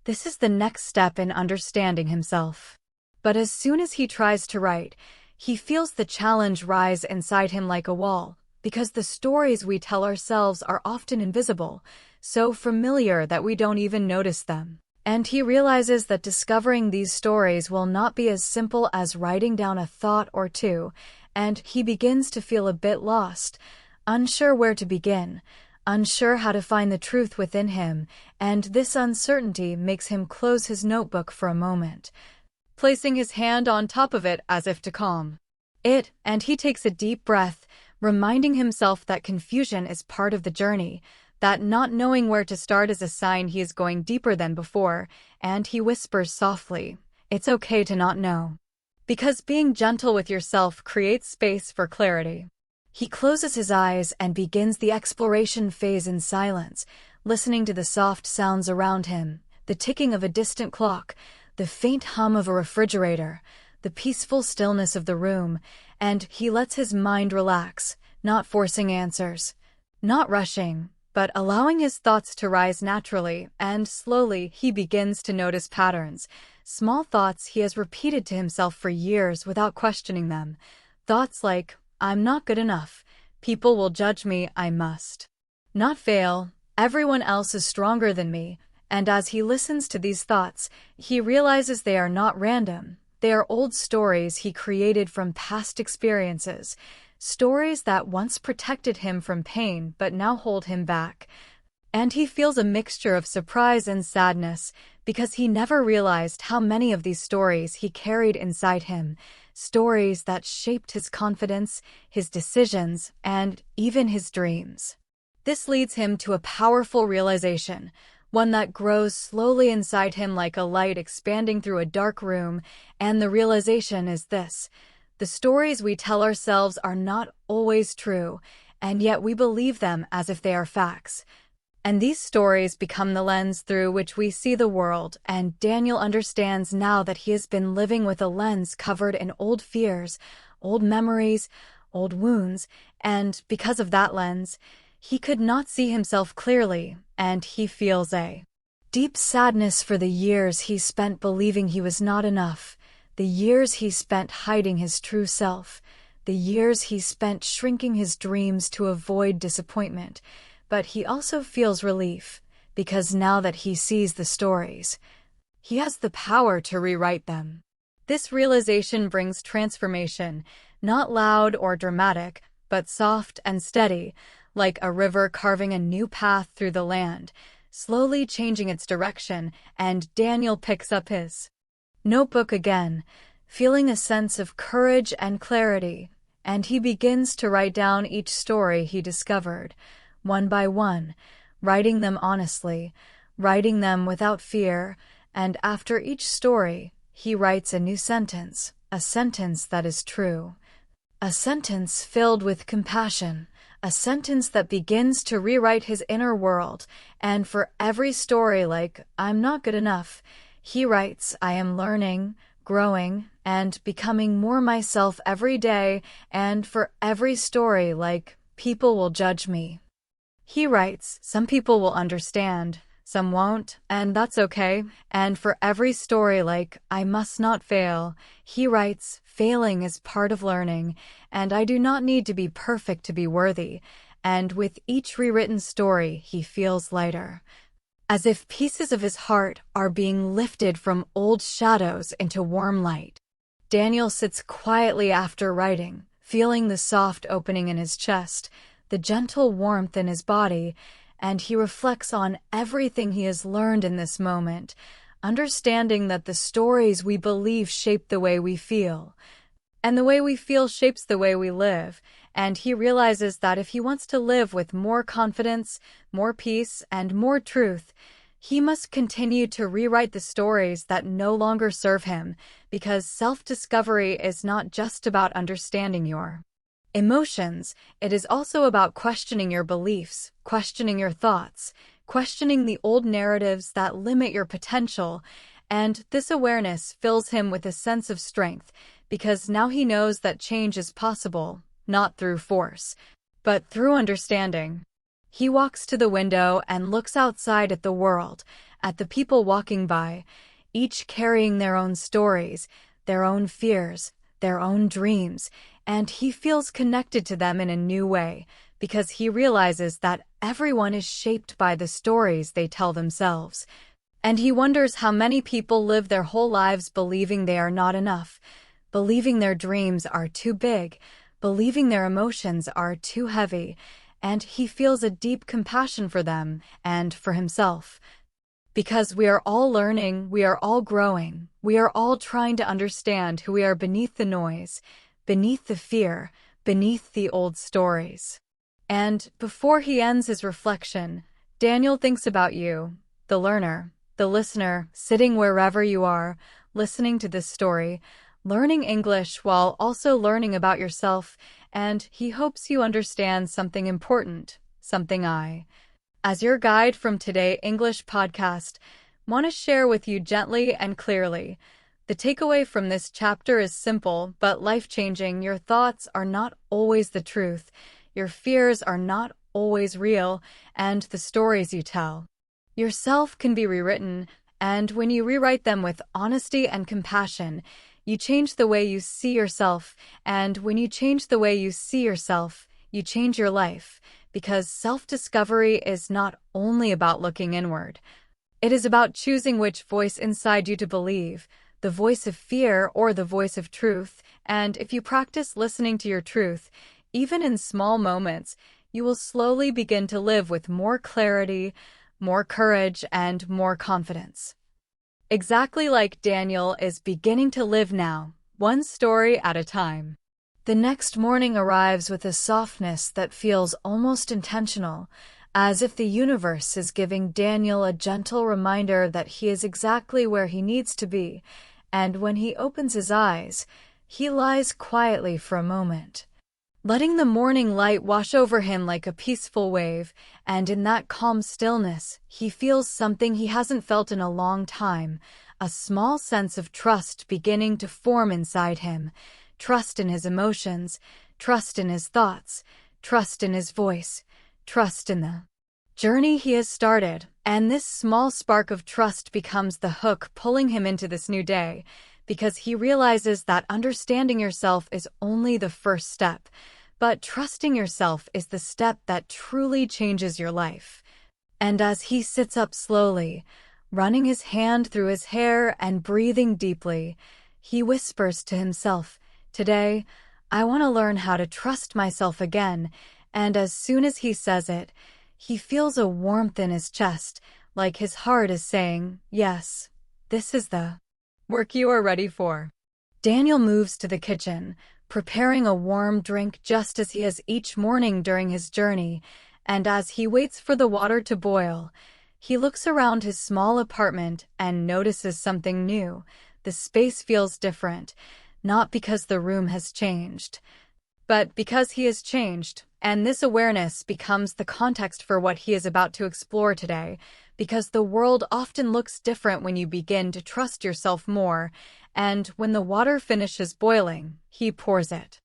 this is the next step in understanding himself. But as soon as he tries to write, he feels the challenge rise inside him like a wall, because the stories we tell ourselves are often invisible, so familiar that we don't even notice them. And he realizes that discovering these stories will not be as simple as writing down a thought or two, and he begins to feel a bit lost, unsure where to begin, unsure how to find the truth within him, and this uncertainty makes him close his notebook for a moment, placing his hand on top of it as if to calm it, and he takes a deep breath, reminding himself that confusion is part of the journey, that not knowing where to start is a sign he is going deeper than before, and he whispers softly, "It's okay to not know." Because being gentle with yourself creates space for clarity. He closes his eyes and begins the exploration phase in silence, listening to the soft sounds around him, the ticking of a distant clock, the faint hum of a refrigerator, the peaceful stillness of the room, and he lets his mind relax, not forcing answers, not rushing, but allowing his thoughts to rise naturally, and slowly he begins to notice patterns, small thoughts he has repeated to himself for years without questioning them, thoughts like, "I'm not good enough, people will judge me, I must not fail, everyone else is stronger than me," and as he listens to these thoughts, he realizes they are not random. They are old stories he created from past experiences, stories that once protected him from pain but now hold him back. And he feels a mixture of surprise and sadness because he never realized how many of these stories he carried inside him, stories that shaped his confidence, his decisions, and even his dreams. This leads him to a powerful realization, one that grows slowly inside him like a light expanding through a dark room, and the realization is this: the stories we tell ourselves are not always true, and yet we believe them as if they are facts. And these stories become the lens through which we see the world, and Daniel understands now that he has been living with a lens covered in old fears, old memories, old wounds, and because of that lens, he could not see himself clearly, and he feels a deep sadness for the years he spent believing he was not enough, the years he spent hiding his true self, the years he spent shrinking his dreams to avoid disappointment. But he also feels relief, because now that he sees the stories, he has the power to rewrite them. This realization brings transformation, not loud or dramatic, but soft and steady, like a river carving a new path through the land, slowly changing its direction, and Daniel picks up his notebook again, feeling a sense of courage and clarity, and he begins to write down each story he discovered, one by one, writing them honestly, writing them without fear, and after each story, he writes a new sentence, a sentence that is true, a sentence filled with compassion, a sentence that begins to rewrite his inner world, and for every story like, "I'm not good enough," he writes, "I am learning, growing, and becoming more myself every day," and for every story like, "People will judge me," he writes, "Some people will understand, some won't, and that's okay. And for every story like I must not fail, he writes, failing is part of learning, and I do not need to be perfect to be worthy. And with each rewritten story, he feels lighter, as if pieces of his heart are being lifted from old shadows into warm light. Daniel sits quietly after writing, feeling the soft opening in his chest, the gentle warmth in his body, and he reflects on everything he has learned in this moment, understanding that the stories we believe shape the way we feel, and the way we feel shapes the way we live. And he realizes that if he wants to live with more confidence, more peace, and more truth, he must continue to rewrite the stories that no longer serve him, because self-discovery is not just about understanding your emotions, it is also about questioning your beliefs, questioning your thoughts, questioning the old narratives that limit your potential, and this awareness fills him with a sense of strength, because now he knows that change is possible, not through force, but through understanding. He walks to the window and looks outside at the world, at the people walking by, each carrying their own stories, their own fears, their own dreams, and he feels connected to them in a new way, because he realizes that everyone is shaped by the stories they tell themselves. And he wonders how many people live their whole lives believing they are not enough, believing their dreams are too big, believing their emotions are too heavy, and he feels a deep compassion for them and for himself. Because we are all learning, we are all growing, we are all trying to understand who we are beneath the noise, beneath the fear, beneath the old stories. And before he ends his reflection, Daniel thinks about you, the learner, the listener, sitting wherever you are, listening to this story, learning English while also learning about yourself, and he hopes you understand something important, something as your guide from Today English podcast, want to share with you gently and clearly. The takeaway from this chapter is simple but life-changing. Your thoughts are not always the truth, your fears are not always real, and the stories you tell yourself can be rewritten, and when you rewrite them with honesty and compassion, you change the way you see yourself, and when you change the way you see yourself, you change your life, because self-discovery is not only about looking inward. It is about choosing which voice inside you to believe, the voice of fear or the voice of truth, and if you practice listening to your truth, even in small moments, you will slowly begin to live with more clarity, more courage, and more confidence. Exactly like Daniel is beginning to live now, one story at a time. The next morning arrives with a softness that feels almost intentional, as if the universe is giving Daniel a gentle reminder that he is exactly where he needs to be, and when he opens his eyes, he lies quietly for a moment, letting the morning light wash over him like a peaceful wave, and in that calm stillness, he feels something he hasn't felt in a long time, a small sense of trust beginning to form inside him. Trust in his emotions, trust in his thoughts, trust in his voice, trust in the journey he has started, and this small spark of trust becomes the hook pulling him into this new day, because he realizes that understanding yourself is only the first step, but trusting yourself is the step that truly changes your life. And as he sits up slowly, running his hand through his hair and breathing deeply, he whispers to himself, "Today, I want to learn how to trust myself again," and as soon as he says it, he feels a warmth in his chest, like his heart is saying, "Yes, this is the work you are ready for." Daniel moves to the kitchen, preparing a warm drink just as he has each morning during his journey, and as he waits for the water to boil, he looks around his small apartment and notices something new. The space feels different, not because the room has changed, but because he has changed, and this awareness becomes the context for what he is about to explore today, because the world often looks different when you begin to trust yourself more, and when the water finishes boiling, he pours it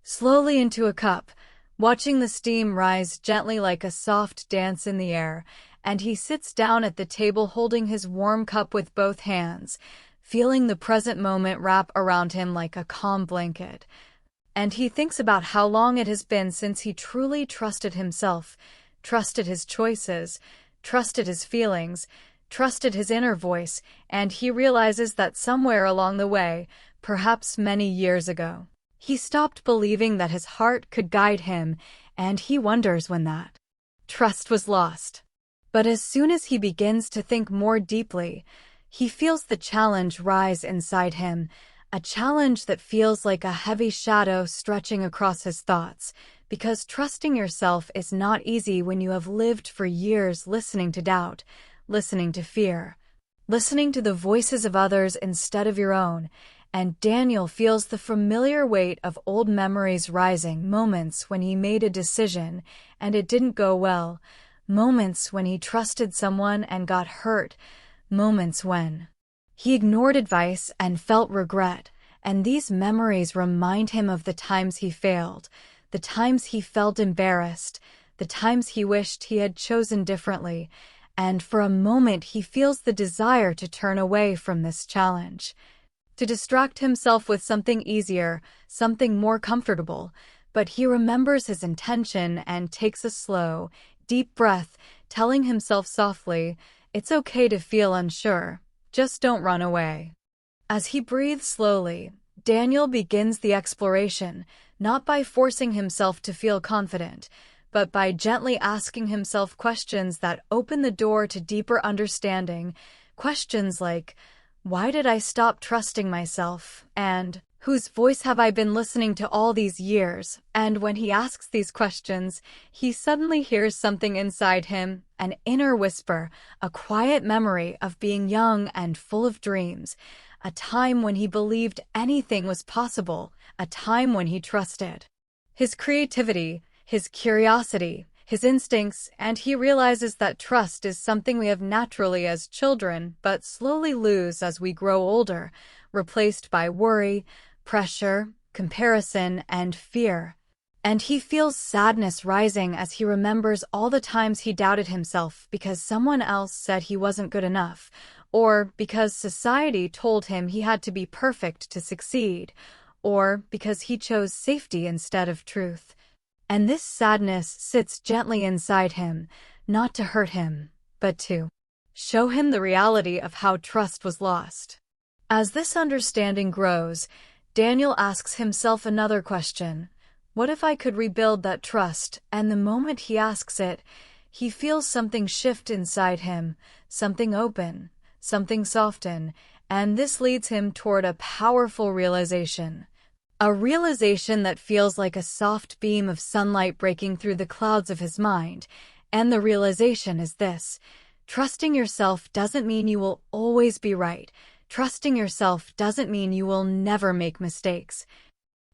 slowly into a cup, watching the steam rise gently like a soft dance in the air, and he sits down at the table holding his warm cup with both hands, feeling the present moment wrap around him like a calm blanket. And he thinks about how long it has been since he truly trusted himself, trusted his choices, trusted his feelings, trusted his inner voice, and he realizes that somewhere along the way, perhaps many years ago, he stopped believing that his heart could guide him, and he wonders when that trust was lost. But as soon as he begins to think more deeply, he feels the challenge rise inside him, a challenge that feels like a heavy shadow stretching across his thoughts, because trusting yourself is not easy when you have lived for years listening to doubt, listening to fear, listening to the voices of others instead of your own. And Daniel feels the familiar weight of old memories rising, moments when he made a decision and it didn't go well, moments when he trusted someone and got hurt, moments when he ignored advice and felt regret, and these memories remind him of the times he failed, the times he felt embarrassed, the times he wished he had chosen differently, and for a moment he feels the desire to turn away from this challenge, to distract himself with something easier, something more comfortable, but he remembers his intention and takes a slow, deep breath, telling himself softly, "It's okay to feel unsure. Just don't run away." As he breathes slowly, Daniel begins the exploration, not by forcing himself to feel confident, but by gently asking himself questions that open the door to deeper understanding, questions like, "Why did I stop trusting myself?" and "Whose voice have I been listening to all these years?" And when he asks these questions, he suddenly hears something inside him, an inner whisper, a quiet memory of being young and full of dreams, a time when he believed anything was possible, a time when he trusted his creativity, his curiosity, his instincts, and he realizes that trust is something we have naturally as children, but slowly lose as we grow older, replaced by worry, pressure, comparison, and fear. And he feels sadness rising as he remembers all the times he doubted himself because someone else said he wasn't good enough, or because society told him he had to be perfect to succeed, or because he chose safety instead of truth. And this sadness sits gently inside him, not to hurt him, but to show him the reality of how trust was lost. As this understanding grows, Daniel asks himself another question. What if I could rebuild that trust? And the moment he asks it, he feels something shift inside him, something open, something soften, and this leads him toward a powerful realization. A realization that feels like a soft beam of sunlight breaking through the clouds of his mind. And the realization is this: trusting yourself doesn't mean you will always be right. Trusting yourself doesn't mean you will never make mistakes.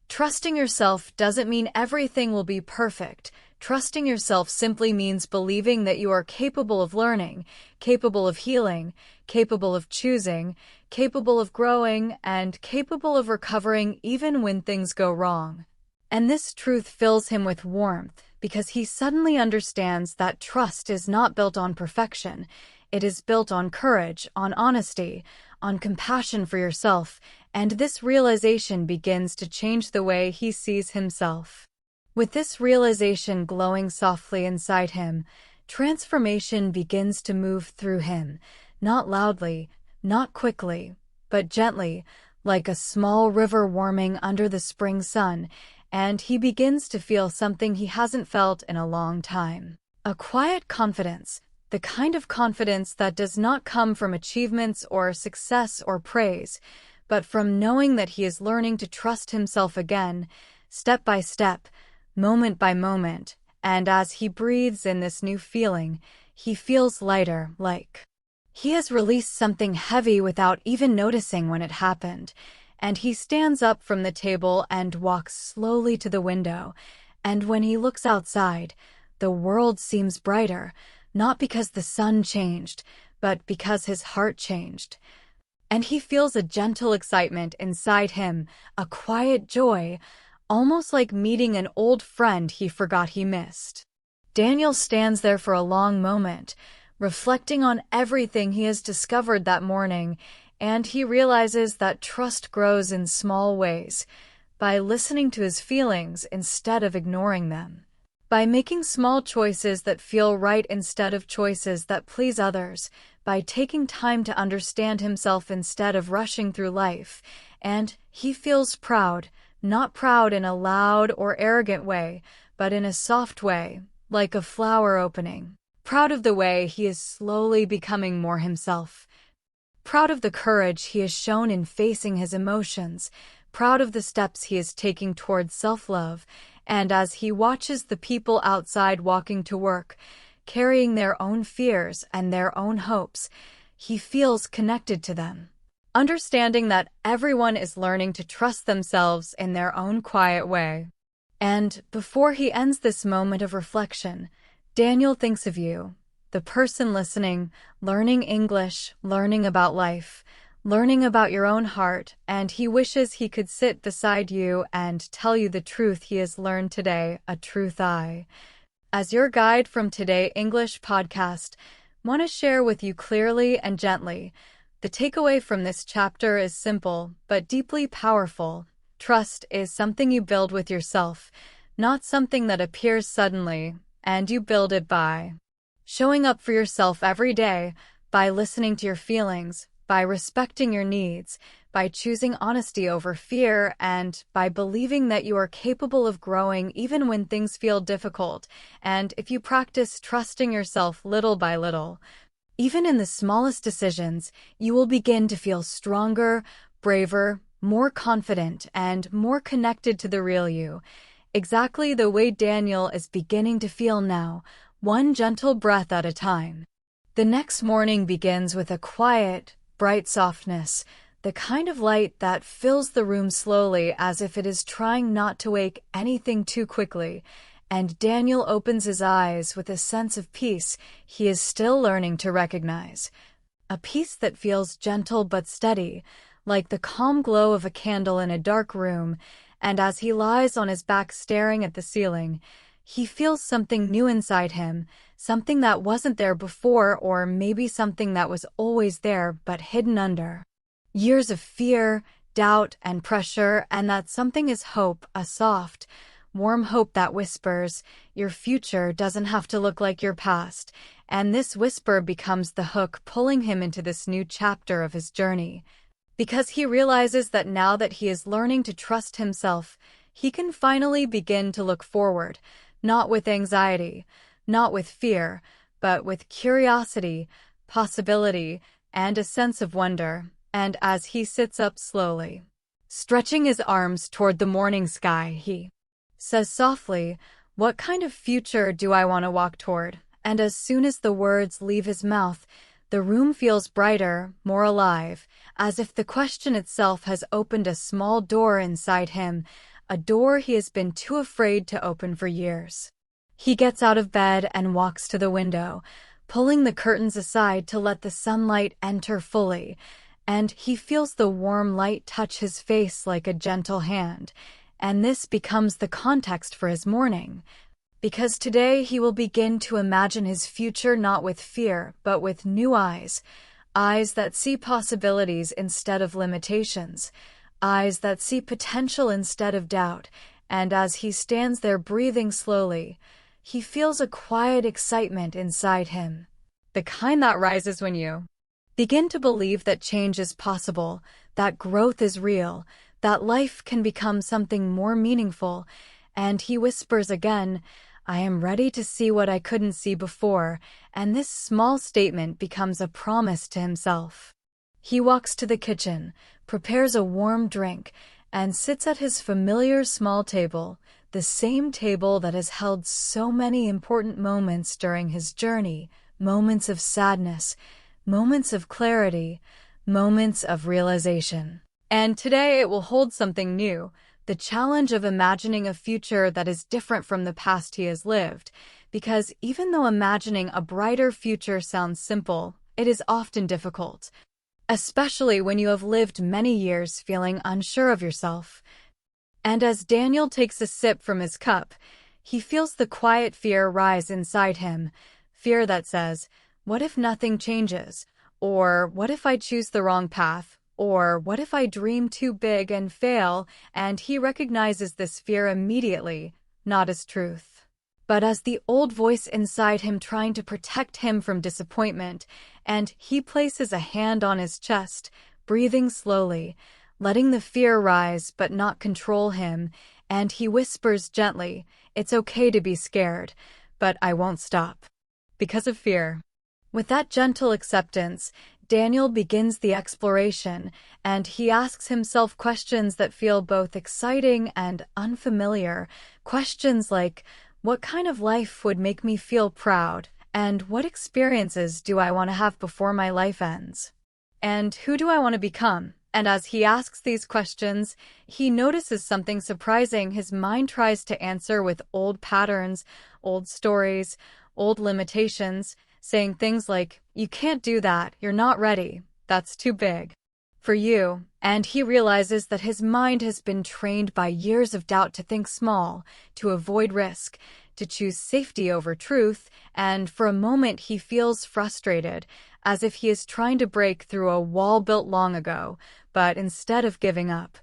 Trusting yourself doesn't mean everything will be perfect. Trusting yourself simply means believing that you are capable of learning, capable of healing, capable of choosing, capable of growing, and capable of recovering even when things go wrong. And this truth fills him with warmth because he suddenly understands that trust is not built on perfection. It is built on courage, on honesty, on compassion for yourself, and this realization begins to change the way he sees himself. With this realization glowing softly inside him, transformation begins to move through him, not loudly, not quickly, but gently, like a small river warming under the spring sun, and he begins to feel something he hasn't felt in a long time. A quiet confidence, the kind of confidence that does not come from achievements or success or praise, but from knowing that he is learning to trust himself again, step by step, moment by moment, and as he breathes in this new feeling, he feels lighter, like he has released something heavy without even noticing when it happened, and he stands up from the table and walks slowly to the window, and when he looks outside, the world seems brighter, not because the sun changed, but because his heart changed. And he feels a gentle excitement inside him, a quiet joy, almost like meeting an old friend he forgot he missed. Daniel stands there for a long moment, reflecting on everything he has discovered that morning, and he realizes that trust grows in small ways, by listening to his feelings instead of ignoring them, by making small choices that feel right instead of choices that please others, by taking time to understand himself instead of rushing through life, and he feels proud, not proud in a loud or arrogant way, but in a soft way, like a flower opening. Proud of the way he is slowly becoming more himself. Proud of the courage he has shown in facing his emotions, proud of the steps he is taking towards self-love, and as he watches the people outside walking to work, carrying their own fears and their own hopes, he feels connected to them. Understanding that everyone is learning to trust themselves in their own quiet way. And before he ends this moment of reflection, Daniel thinks of you, the person listening, learning English, learning about life, learning about your own heart, and he wishes he could sit beside you and tell you the truth he has learned today, a truth I, as your guide from Today English podcast, want to share with you clearly and gently. The takeaway from this chapter is simple, but deeply powerful. Trust is something you build with yourself, not something that appears suddenly, and you build it by showing up for yourself every day, by listening to your feelings, by respecting your needs, by choosing honesty over fear, and by believing that you are capable of growing even when things feel difficult. And if you practice trusting yourself little by little, even in the smallest decisions, you will begin to feel stronger, braver, more confident, and more connected to the real you, exactly the way Daniel is beginning to feel now, one gentle breath at a time. The next morning begins with a quiet, bright softness, the kind of light that fills the room slowly as if it is trying not to wake anything too quickly, and Daniel opens his eyes with a sense of peace he is still learning to recognize. A peace that feels gentle but steady, like the calm glow of a candle in a dark room, and as he lies on his back staring at the ceiling, he feels something new inside him, something that wasn't there before, or maybe something that was always there but hidden under years of fear, doubt, and pressure, and that something is hope, a soft, warm hope that whispers, your future doesn't have to look like your past, and this whisper becomes the hook pulling him into this new chapter of his journey. Because he realizes that now that he is learning to trust himself, he can finally begin to look forward, not with anxiety, not with fear, but with curiosity, possibility, and a sense of wonder. And as he sits up slowly, stretching his arms toward the morning sky, he says softly, "What kind of future do I want to walk toward?" And as soon as the words leave his mouth, the room feels brighter, more alive, as if the question itself has opened a small door inside him, a door he has been too afraid to open for years. He gets out of bed and walks to the window, pulling the curtains aside to let the sunlight enter fully, and he feels the warm light touch his face like a gentle hand, and this becomes the context for his morning. Because today he will begin to imagine his future not with fear, but with new eyes, eyes that see possibilities instead of limitations, eyes that see potential instead of doubt, and as he stands there breathing slowly, he feels a quiet excitement inside him, the kind that rises when you begin to believe that change is possible, that growth is real, that life can become something more meaningful, and he whispers again, "I am ready to see what I couldn't see before," and this small statement becomes a promise to himself. He walks to the kitchen, prepares a warm drink, and sits at his familiar small table, the same table that has held so many important moments during his journey, moments of sadness, moments of clarity, moments of realization. And today it will hold something new, the challenge of imagining a future that is different from the past he has lived, because even though imagining a brighter future sounds simple, it is often difficult, especially when you have lived many years feeling unsure of yourself. And as Daniel takes a sip from his cup, he feels the quiet fear rise inside him, fear that says, What if nothing changes? Or what if I choose the wrong path? Or what if I dream too big and fail? And he recognizes this fear immediately, not as truth, but as the old voice inside him trying to protect him from disappointment. And he places a hand on his chest, breathing slowly, letting the fear rise but not control him. And he whispers gently, "It's okay to be scared, but I won't stop." Because of fear. With that gentle acceptance, Daniel begins the exploration, and he asks himself questions that feel both exciting and unfamiliar. Questions like, what kind of life would make me feel proud? And what experiences do I want to have before my life ends? And who do I want to become? And as he asks these questions, he notices something surprising. His mind tries to answer with old patterns, old stories, old limitations, saying things like, "You can't do that, you're not ready, that's too big for you." And he realizes that his mind has been trained by years of doubt to think small, to avoid risk, to choose safety over truth, and for a moment he feels frustrated, as if he is trying to break through a wall built long ago. But instead of giving up,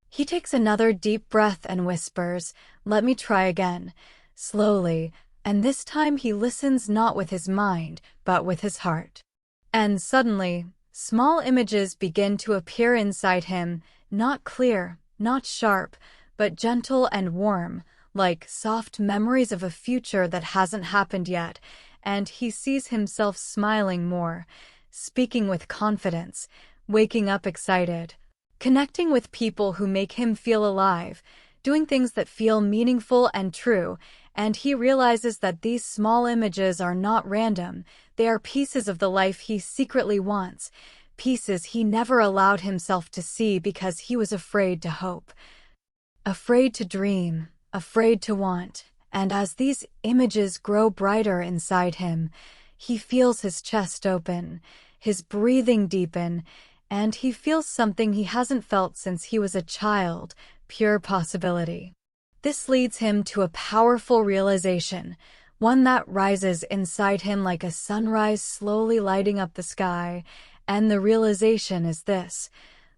he takes another deep breath and whispers, "Let me try again," slowly. And this time he listens not with his mind, but with his heart. And suddenly, small images begin to appear inside him, not clear, not sharp, but gentle and warm, like soft memories of a future that hasn't happened yet. And he sees himself smiling more, speaking with confidence, waking up excited, connecting with people who make him feel alive, doing things that feel meaningful and true. And he realizes that these small images are not random. They are pieces of the life he secretly wants, pieces he never allowed himself to see because he was afraid to hope, afraid to dream, afraid to want. And as these images grow brighter inside him, he feels his chest open, his breathing deepen, and he feels something he hasn't felt since he was a child, pure possibility. This leads him to a powerful realization, one that rises inside him like a sunrise slowly lighting up the sky. And the realization is this: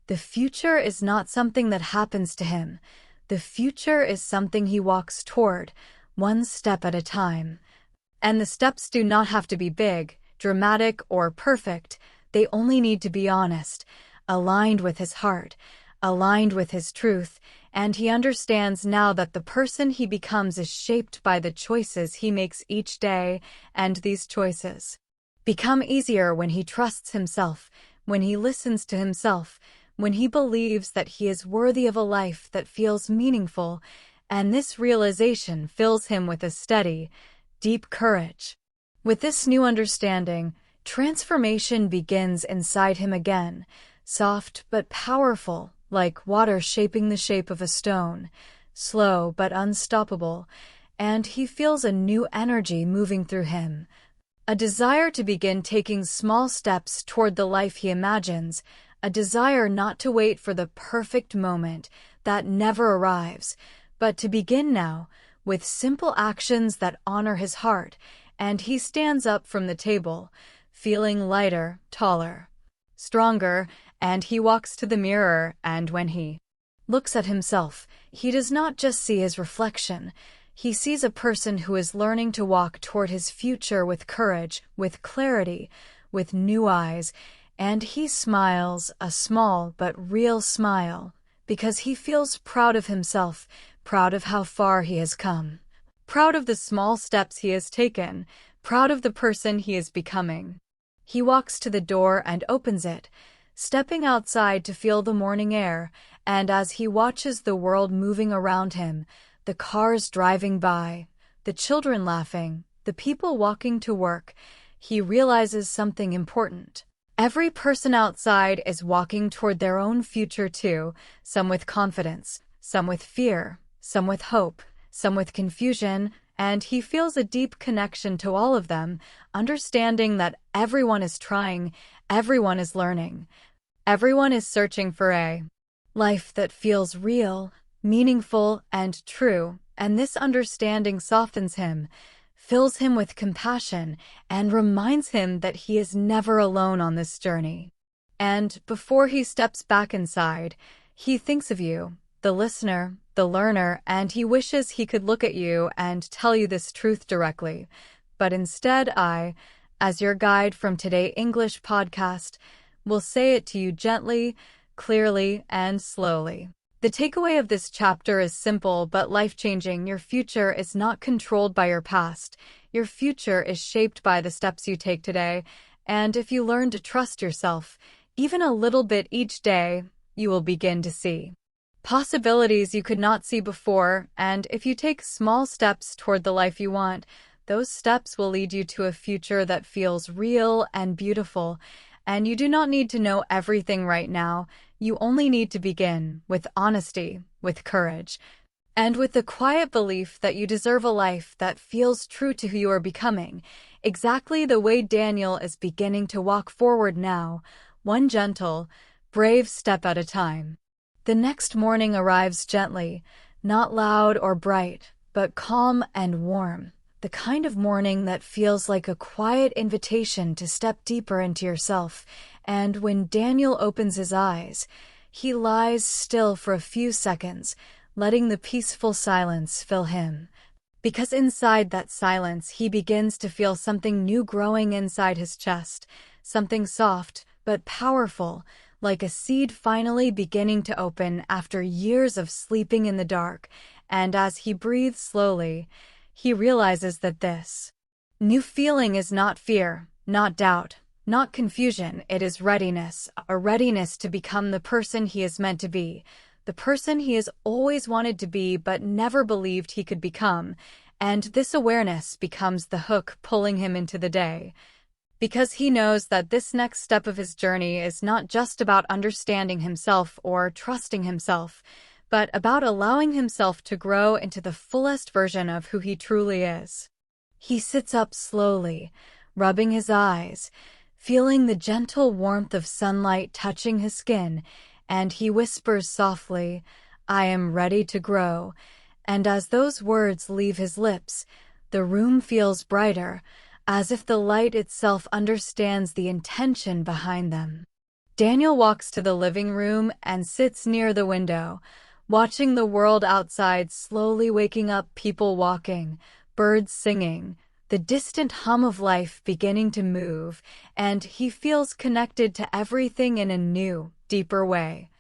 the future is not something that happens to him. The future is something he walks toward, one step at a time. And the steps do not have to be big, dramatic, or perfect. They only need to be honest, aligned with his heart, aligned with his truth. And he understands now that the person he becomes is shaped by the choices he makes each day, and these choices become easier when he trusts himself, when he listens to himself, when he believes that he is worthy of a life that feels meaningful. And this realization fills him with a steady, deep courage. With this new understanding, transformation begins inside him again, soft but powerful, like water shaping the shape of a stone, slow but unstoppable. And he feels a new energy moving through him, a desire to begin taking small steps toward the life he imagines, a desire not to wait for the perfect moment that never arrives, but to begin now, with simple actions that honor his heart. And he stands up from the table, feeling lighter, taller, stronger, and he walks to the mirror. And when he looks at himself, he does not just see his reflection. He sees a person who is learning to walk toward his future with courage, with clarity, with new eyes. And he smiles, a small but real smile, because he feels proud of himself, proud of how far he has come, proud of the small steps he has taken, proud of the person he is becoming. He walks to the door and opens it, stepping outside to feel the morning air. And as he watches the world moving around him, the cars driving by, the children laughing, the people walking to work, he realizes something important. Every person outside is walking toward their own future too, some with confidence, some with fear, some with hope, some with confusion. And he feels a deep connection to all of them, understanding that everyone is trying, everyone is learning, everyone is searching for a life that feels real, meaningful, and true. And this understanding softens him, fills him with compassion and reminds him that he is never alone on this journey. And before he steps back inside, he thinks of you, the listener, the learner, and he wishes he could look at you and tell you this truth directly. But instead, I, as your guide from Today English podcast, will say it to you gently, clearly, and slowly. The takeaway of this chapter is simple but life-changing. Your future is not controlled by your past. Your future is shaped by the steps you take today. And if you learn to trust yourself, even a little bit each day, you will begin to see possibilities you could not see before. And if you take small steps toward the life you want, those steps will lead you to a future that feels real and beautiful. And you do not need to know everything right now. You only need to begin with honesty, with courage, and with the quiet belief that you deserve a life that feels true to who you are becoming, exactly the way Daniel is beginning to walk forward now, one gentle, brave step at a time. The next morning arrives gently, not loud or bright, but calm and warm. The kind of morning that feels like a quiet invitation to step deeper into yourself. And when Daniel opens his eyes, he lies still for a few seconds, letting the peaceful silence fill him. Because inside that silence, he begins to feel something new growing inside his chest, something soft but powerful, like a seed finally beginning to open after years of sleeping in the dark. And as he breathes slowly, he realizes that this new feeling is not fear, not doubt, not confusion. It is readiness, a readiness to become the person he is meant to be, the person he has always wanted to be but never believed he could become. And this awareness becomes the hook pulling him into the day, because he knows that this next step of his journey is not just about understanding himself or trusting himself, but about allowing himself to grow into the fullest version of who he truly is. He sits up slowly, rubbing his eyes, feeling the gentle warmth of sunlight touching his skin, and he whispers softly, "I am ready to grow." And as those words leave his lips, the room feels brighter, as if the light itself understands the intention behind them. Daniel walks to the living room and sits near the window, watching the world outside slowly waking up, people walking, birds singing, the distant hum of life beginning to move, and he feels connected to everything in a new, deeper way.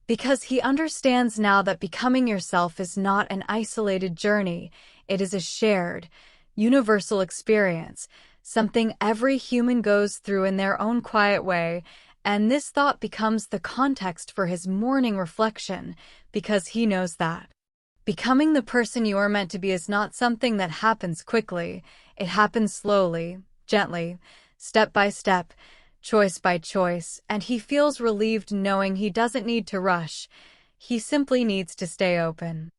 Because he understands now that becoming yourself is not an isolated journey, it is a shared, universal experience, something every human goes through in their own quiet way. And this thought becomes the context for his morning reflection, because he knows that becoming the person you are meant to be is not something that happens quickly. It happens slowly, gently, step by step, choice by choice, and he feels relieved knowing he doesn't need to rush. He simply needs to stay open.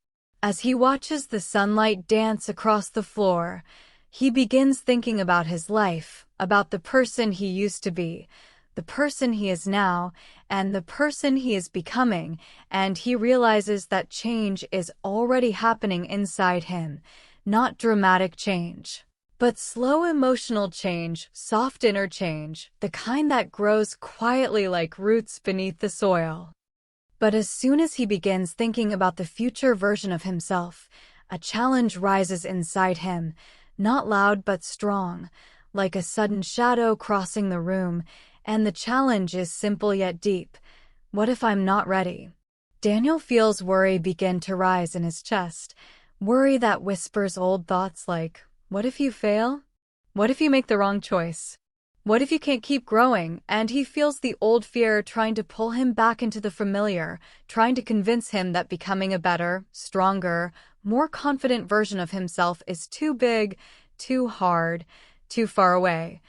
As he watches the sunlight dance across the floor, he begins thinking about his life, about the person he used to be, the person he is now, and the person he is becoming, and he realizes that change is already happening inside him. Not dramatic change, but slow emotional change, soft inner change, the kind that grows quietly like roots beneath the soil. But as soon as he begins thinking about the future version of himself, a challenge rises inside him, not loud but strong, like a sudden shadow crossing the room. And the challenge is simple yet deep. What if I'm not ready? Daniel feels worry begin to rise in his chest, worry that whispers old thoughts like, what if you fail? What if you make the wrong choice? What if you can't keep growing? And he feels the old fear trying to pull him back into the familiar, trying to convince him that becoming a better, stronger, more confident version of himself is too big, too hard, too far away.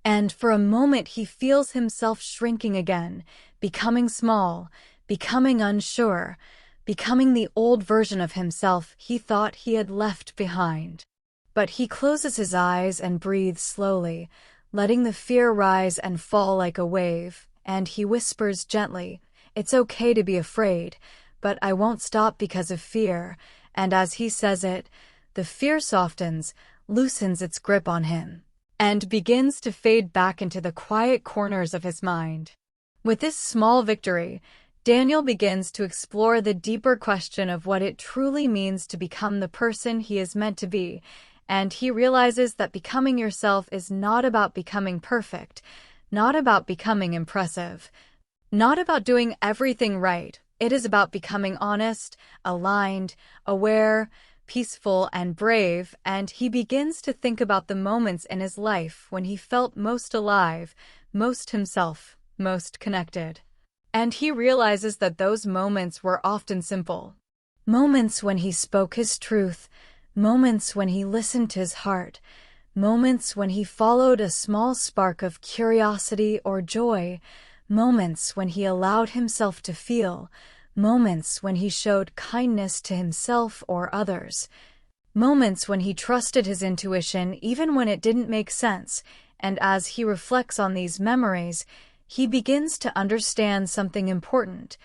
And for a moment he feels himself shrinking again, becoming small, becoming unsure, becoming the old version of himself he thought he had left behind. But he closes his eyes and breathes slowly, letting the fear rise and fall like a wave, and he whispers gently, "It's okay to be afraid, but I won't stop because of fear." And as he says it, the fear softens, loosens its grip on him, and begins to fade back into the quiet corners of his mind. With this small victory, Daniel begins to explore the deeper question of what it truly means to become the person he is meant to be, and he realizes that becoming yourself is not about becoming perfect, not about becoming impressive, not about doing everything right. It is about becoming honest, aligned, aware, peaceful, and brave, and he begins to think about the moments in his life when he felt most alive, most himself, most connected. And he realizes that those moments were often simple. Moments when he spoke his truth, moments when he listened to his heart, moments when he followed a small spark of curiosity or joy, moments when he allowed himself to feel, moments when he showed kindness to himself or others, moments when he trusted his intuition even when it didn't make sense. And as he reflects on these memories, he begins to understand something important.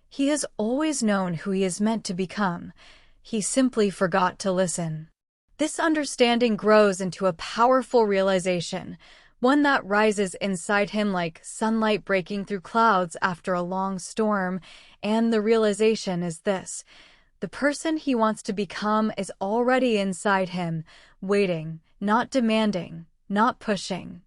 He has always known who he is meant to become. He simply forgot to listen. This understanding grows into a powerful realization, one that rises inside him like sunlight breaking through clouds after a long storm, and the realization is this: the person he wants to become is already inside him, waiting, not demanding, not pushing,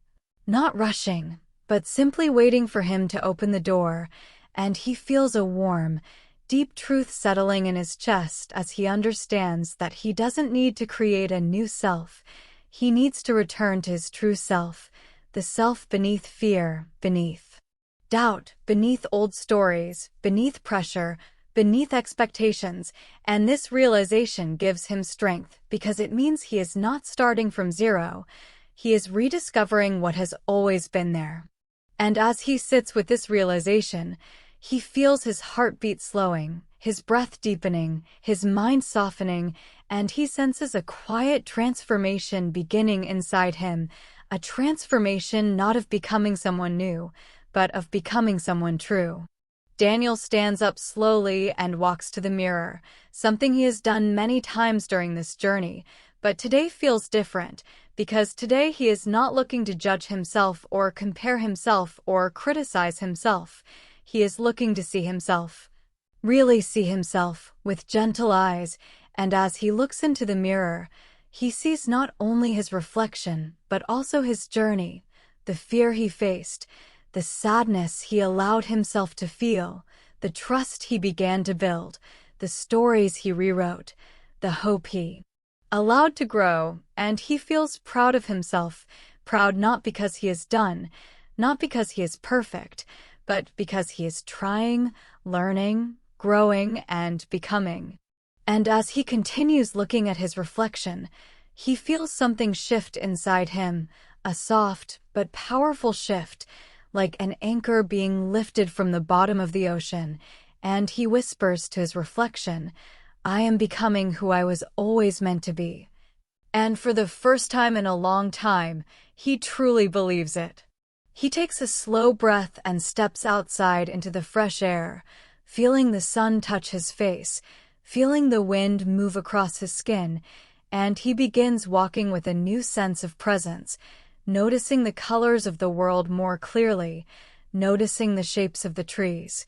not rushing, but simply waiting for him to open the door, and he feels a warm, deep truth settling in his chest as he understands that he doesn't need to create a new self. He needs to return to his true self, the self beneath fear, beneath doubt, beneath old stories, beneath pressure, beneath expectations, and this realization gives him strength because it means he is not starting from zero. He is rediscovering what has always been there. And as he sits with this realization, he feels his heartbeat slowing, his breath deepening, his mind softening, and he senses a quiet transformation beginning inside him, a transformation not of becoming someone new, but of becoming someone true. Daniel stands up slowly and walks to the mirror, something he has done many times during this journey, but today feels different, because today he is not looking to judge himself or compare himself or criticize himself. He is looking to see himself, really see himself, with gentle eyes, and as he looks into the mirror, he sees not only his reflection, but also his journey, the fear he faced, the sadness he allowed himself to feel, the trust he began to build, the stories he rewrote, the hope he allowed to grow, and he feels proud of himself, proud not because he is done, not because he is perfect, but because he is trying, learning, growing, and becoming. And as he continues looking at his reflection, he feels something shift inside him, a soft but powerful shift, like an anchor being lifted from the bottom of the ocean, and he whispers to his reflection, "I am becoming who I was always meant to be." And for the first time in a long time, he truly believes it. He takes a slow breath and steps outside into the fresh air, feeling the sun touch his face, feeling the wind move across his skin, and he begins walking with a new sense of presence, noticing the colors of the world more clearly, noticing the shapes of the trees,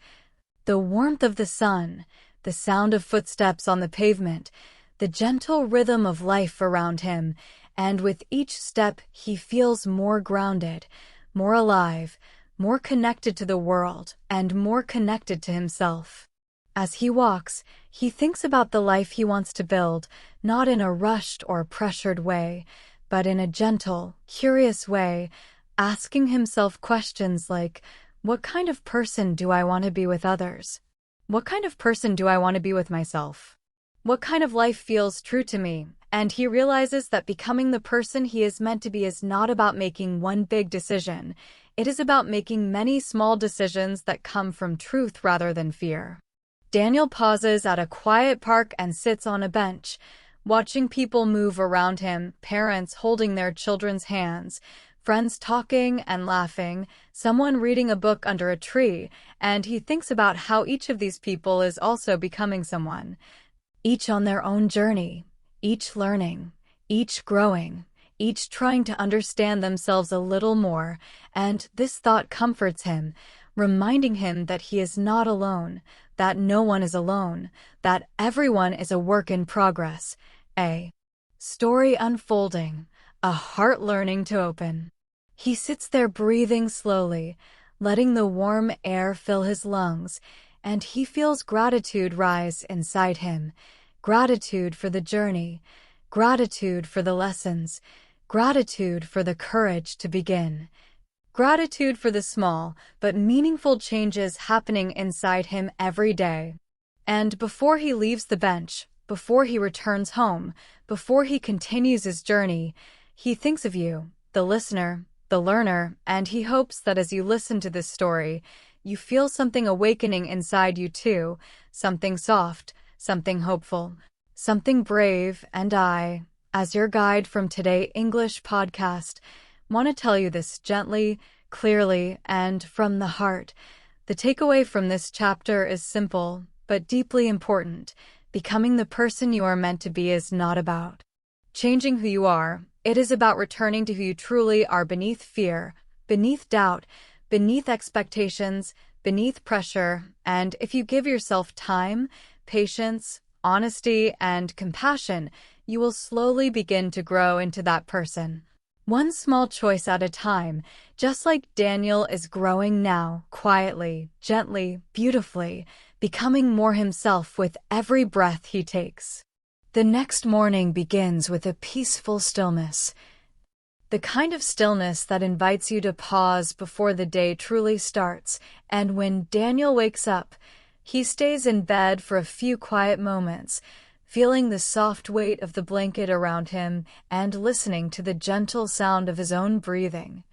the warmth of the sun, the sound of footsteps on the pavement, the gentle rhythm of life around him, and with each step he feels more grounded, more alive, more connected to the world, and more connected to himself. As he walks, he thinks about the life he wants to build, not in a rushed or pressured way, but in a gentle, curious way, asking himself questions like, what kind of person do I want to be with others? What kind of person do I want to be with myself? What kind of life feels true to me? And he realizes that becoming the person he is meant to be is not about making one big decision. It is about making many small decisions that come from truth rather than fear. Daniel pauses at a quiet park and sits on a bench, watching people move around him, parents holding their children's hands, friends talking and laughing, someone reading a book under a tree, and he thinks about how each of these people is also becoming someone, each on their own journey, each learning, each growing, each trying to understand themselves a little more, and this thought comforts him, reminding him that he is not alone, that no one is alone, that everyone is a work in progress, a story unfolding, a heart learning to open. He sits there breathing slowly, letting the warm air fill his lungs, and he feels gratitude rise inside him. Gratitude for the journey, gratitude for the lessons, gratitude for the courage to begin. Gratitude for the small but meaningful changes happening inside him every day. And before he leaves the bench, before he returns home, before he continues his journey, he thinks of you, the listener, the learner, and he hopes that as you listen to this story, you feel something awakening inside you too, something soft, something hopeful, something brave. And I, as your guide from Today English podcast, want to tell you this gently, clearly, and from the heart. The takeaway from this chapter is simple, but deeply important. Becoming the person you are meant to be is not about changing who you are. It is about returning to who you truly are, beneath fear, beneath doubt, beneath expectations, beneath pressure. And if you give yourself time, patience, honesty, and compassion, you will slowly begin to grow into that person. One small choice at a time, just like Daniel is growing now, quietly, gently, beautifully, becoming more himself with every breath he takes. The next morning begins with a peaceful stillness, the kind of stillness that invites you to pause before the day truly starts. And when Daniel wakes up, he stays in bed for a few quiet moments, feeling the soft weight of the blanket around him and listening to the gentle sound of his own breathing.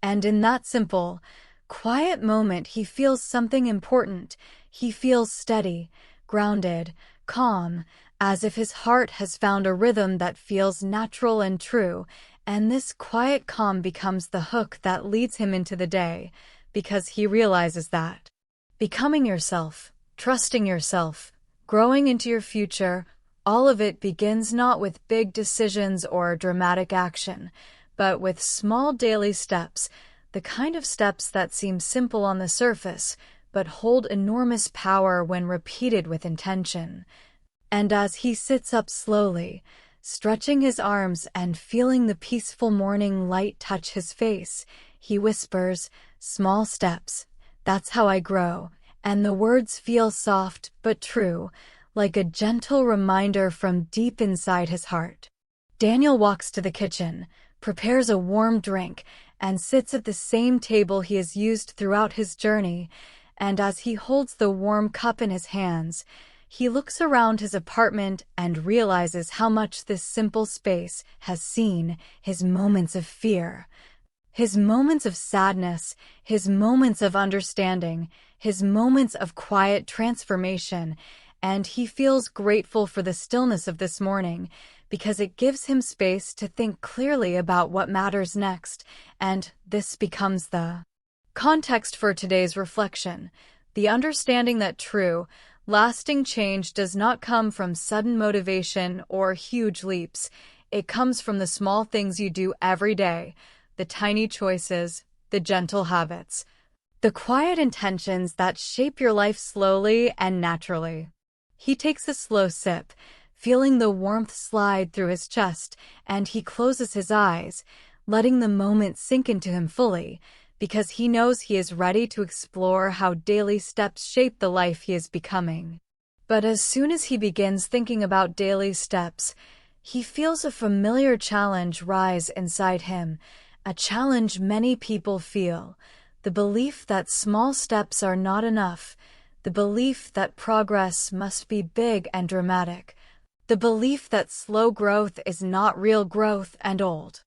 And in that simple, quiet moment, he feels something important. He feels steady, grounded, calm, as if his heart has found a rhythm that feels natural and true. And this quiet calm becomes the hook that leads him into the day, because he realizes that becoming yourself, trusting yourself, growing into your future, all of it begins not with big decisions or dramatic action, but with small daily steps, the kind of steps that seem simple on the surface, but hold enormous power when repeated with intention. And as he sits up slowly, stretching his arms and feeling the peaceful morning light touch his face, he whispers, "Small steps, that's how I grow." And the words feel soft but true, like a gentle reminder from deep inside his heart. Daniel walks to the kitchen, prepares a warm drink, and sits at the same table he has used throughout his journey. And as he holds the warm cup in his hands, he looks around his apartment and realizes how much this simple space has seen his moments of fear, his moments of sadness, his moments of understanding, his moments of quiet transformation. And he feels grateful for the stillness of this morning, because it gives him space to think clearly about what matters next. And this becomes the context for today's reflection, the understanding that true, lasting change does not come from sudden motivation or huge leaps. It comes from the small things you do every day, the tiny choices, the gentle habits, the quiet intentions that shape your life slowly and naturally. He takes a slow sip, feeling the warmth slide through his chest, and he closes his eyes, letting the moment sink into him fully, because he knows he is ready to explore how daily steps shape the life he is becoming. But as soon as he begins thinking about daily steps, he feels a familiar challenge rise inside him, a challenge many people feel, the belief that small steps are not enough, the belief that progress must be big and dramatic, the belief that slow growth is not real growth. And old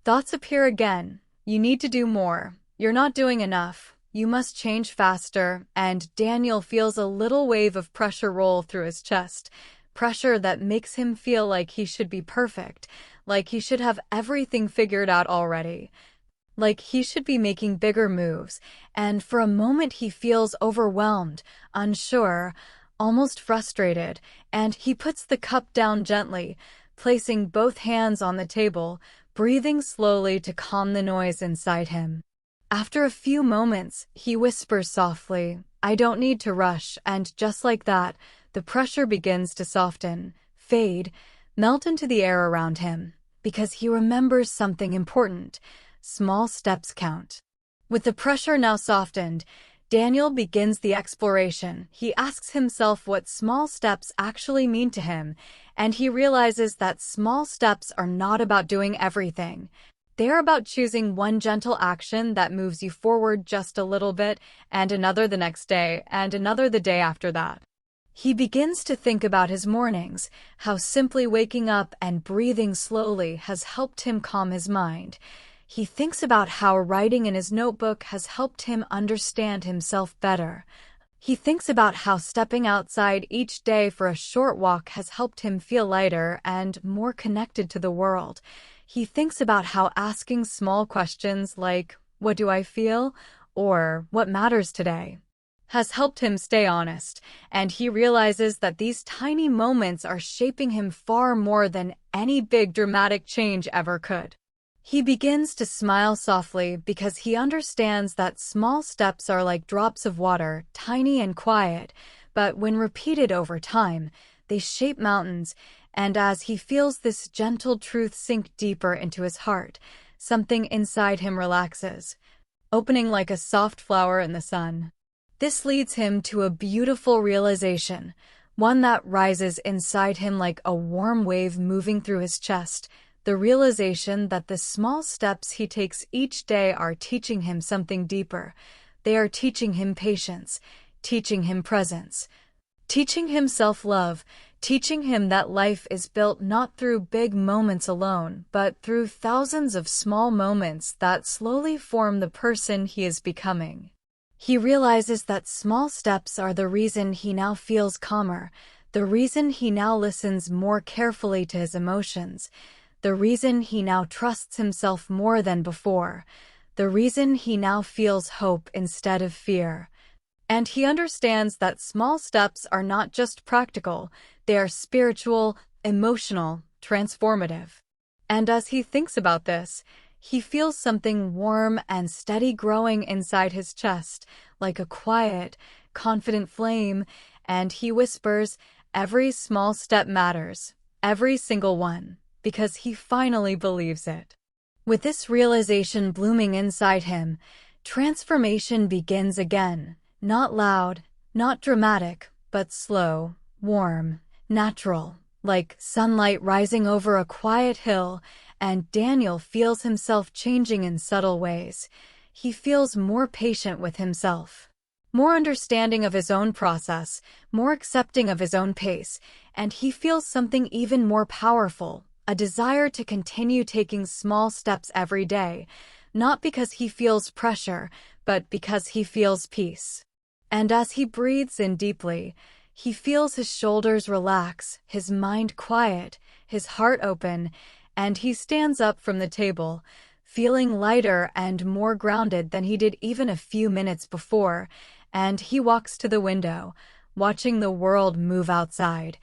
thoughts appear again. You need to do more. You're not doing enough. You must change faster. And Daniel feels a little wave of pressure roll through his chest, pressure that makes him feel like he should be perfect, like he should have everything figured out already, like he should be making bigger moves. And for a moment he feels overwhelmed, unsure, almost frustrated, and he puts the cup down gently, placing both hands on the table, breathing slowly to calm the noise inside him. After a few moments, he whispers softly, "I don't need to rush," and just like that, the pressure begins to soften, fade, melt into the air around him, because he remembers something important: small steps count. With the pressure now softened, Daniel begins the exploration. He asks himself what small steps actually mean to him, and he realizes that small steps are not about doing everything. They're about choosing one gentle action that moves you forward just a little bit, and another the next day, and another the day after that. He begins to think about his mornings, how simply waking up and breathing slowly has helped him calm his mind. He thinks about how writing in his notebook has helped him understand himself better. He thinks about how stepping outside each day for a short walk has helped him feel lighter and more connected to the world. He thinks about how asking small questions like, "What do I feel?" or "What matters today?" has helped him stay honest, and he realizes that these tiny moments are shaping him far more than any big dramatic change ever could. He begins to smile softly because he understands that small steps are like drops of water, tiny and quiet, but when repeated over time, they shape mountains, and as he feels this gentle truth sink deeper into his heart, something inside him relaxes, opening like a soft flower in the sun. This leads him to a beautiful realization, one that rises inside him like a warm wave moving through his chest, the realization that the small steps he takes each day are teaching him something deeper. They are teaching him patience, teaching him presence, teaching him self-love, teaching him that life is built not through big moments alone, but through thousands of small moments that slowly form the person he is becoming. He realizes that small steps are the reason he now feels calmer, the reason he now listens more carefully to his emotions, the reason he now trusts himself more than before, the reason he now feels hope instead of fear. And he understands that small steps are not just practical, they are spiritual, emotional, transformative. And as he thinks about this, he feels something warm and steady growing inside his chest, like a quiet, confident flame, and he whispers, "Every small step matters, every single one," because he finally believes it. With this realization blooming inside him, transformation begins again, not loud, not dramatic, but slow, warm, natural, like sunlight rising over a quiet hill, and Daniel feels himself changing in subtle ways. He feels more patient with himself, more understanding of his own process, more accepting of his own pace, and he feels something even more powerful, a desire to continue taking small steps every day, not because he feels pressure, but because he feels peace. And as he breathes in deeply, he feels his shoulders relax, his mind quiet, his heart open, and he stands up from the table, feeling lighter and more grounded than he did even a few minutes before, and he walks to the window, watching the world move outside,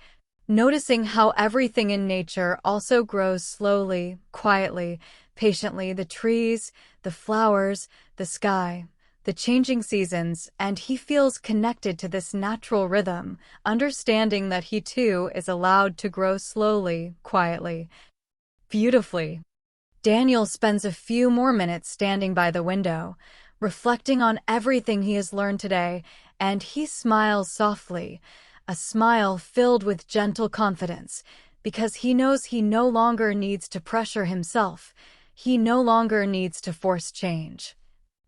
noticing how everything in nature also grows slowly, quietly, patiently, the trees, the flowers, the sky, the changing seasons, and he feels connected to this natural rhythm, understanding that he too is allowed to grow slowly, quietly, beautifully. Daniel spends a few more minutes standing by the window, reflecting on everything he has learned today, and he smiles softly, a smile filled with gentle confidence, because he knows he no longer needs to pressure himself. He no longer needs to force change.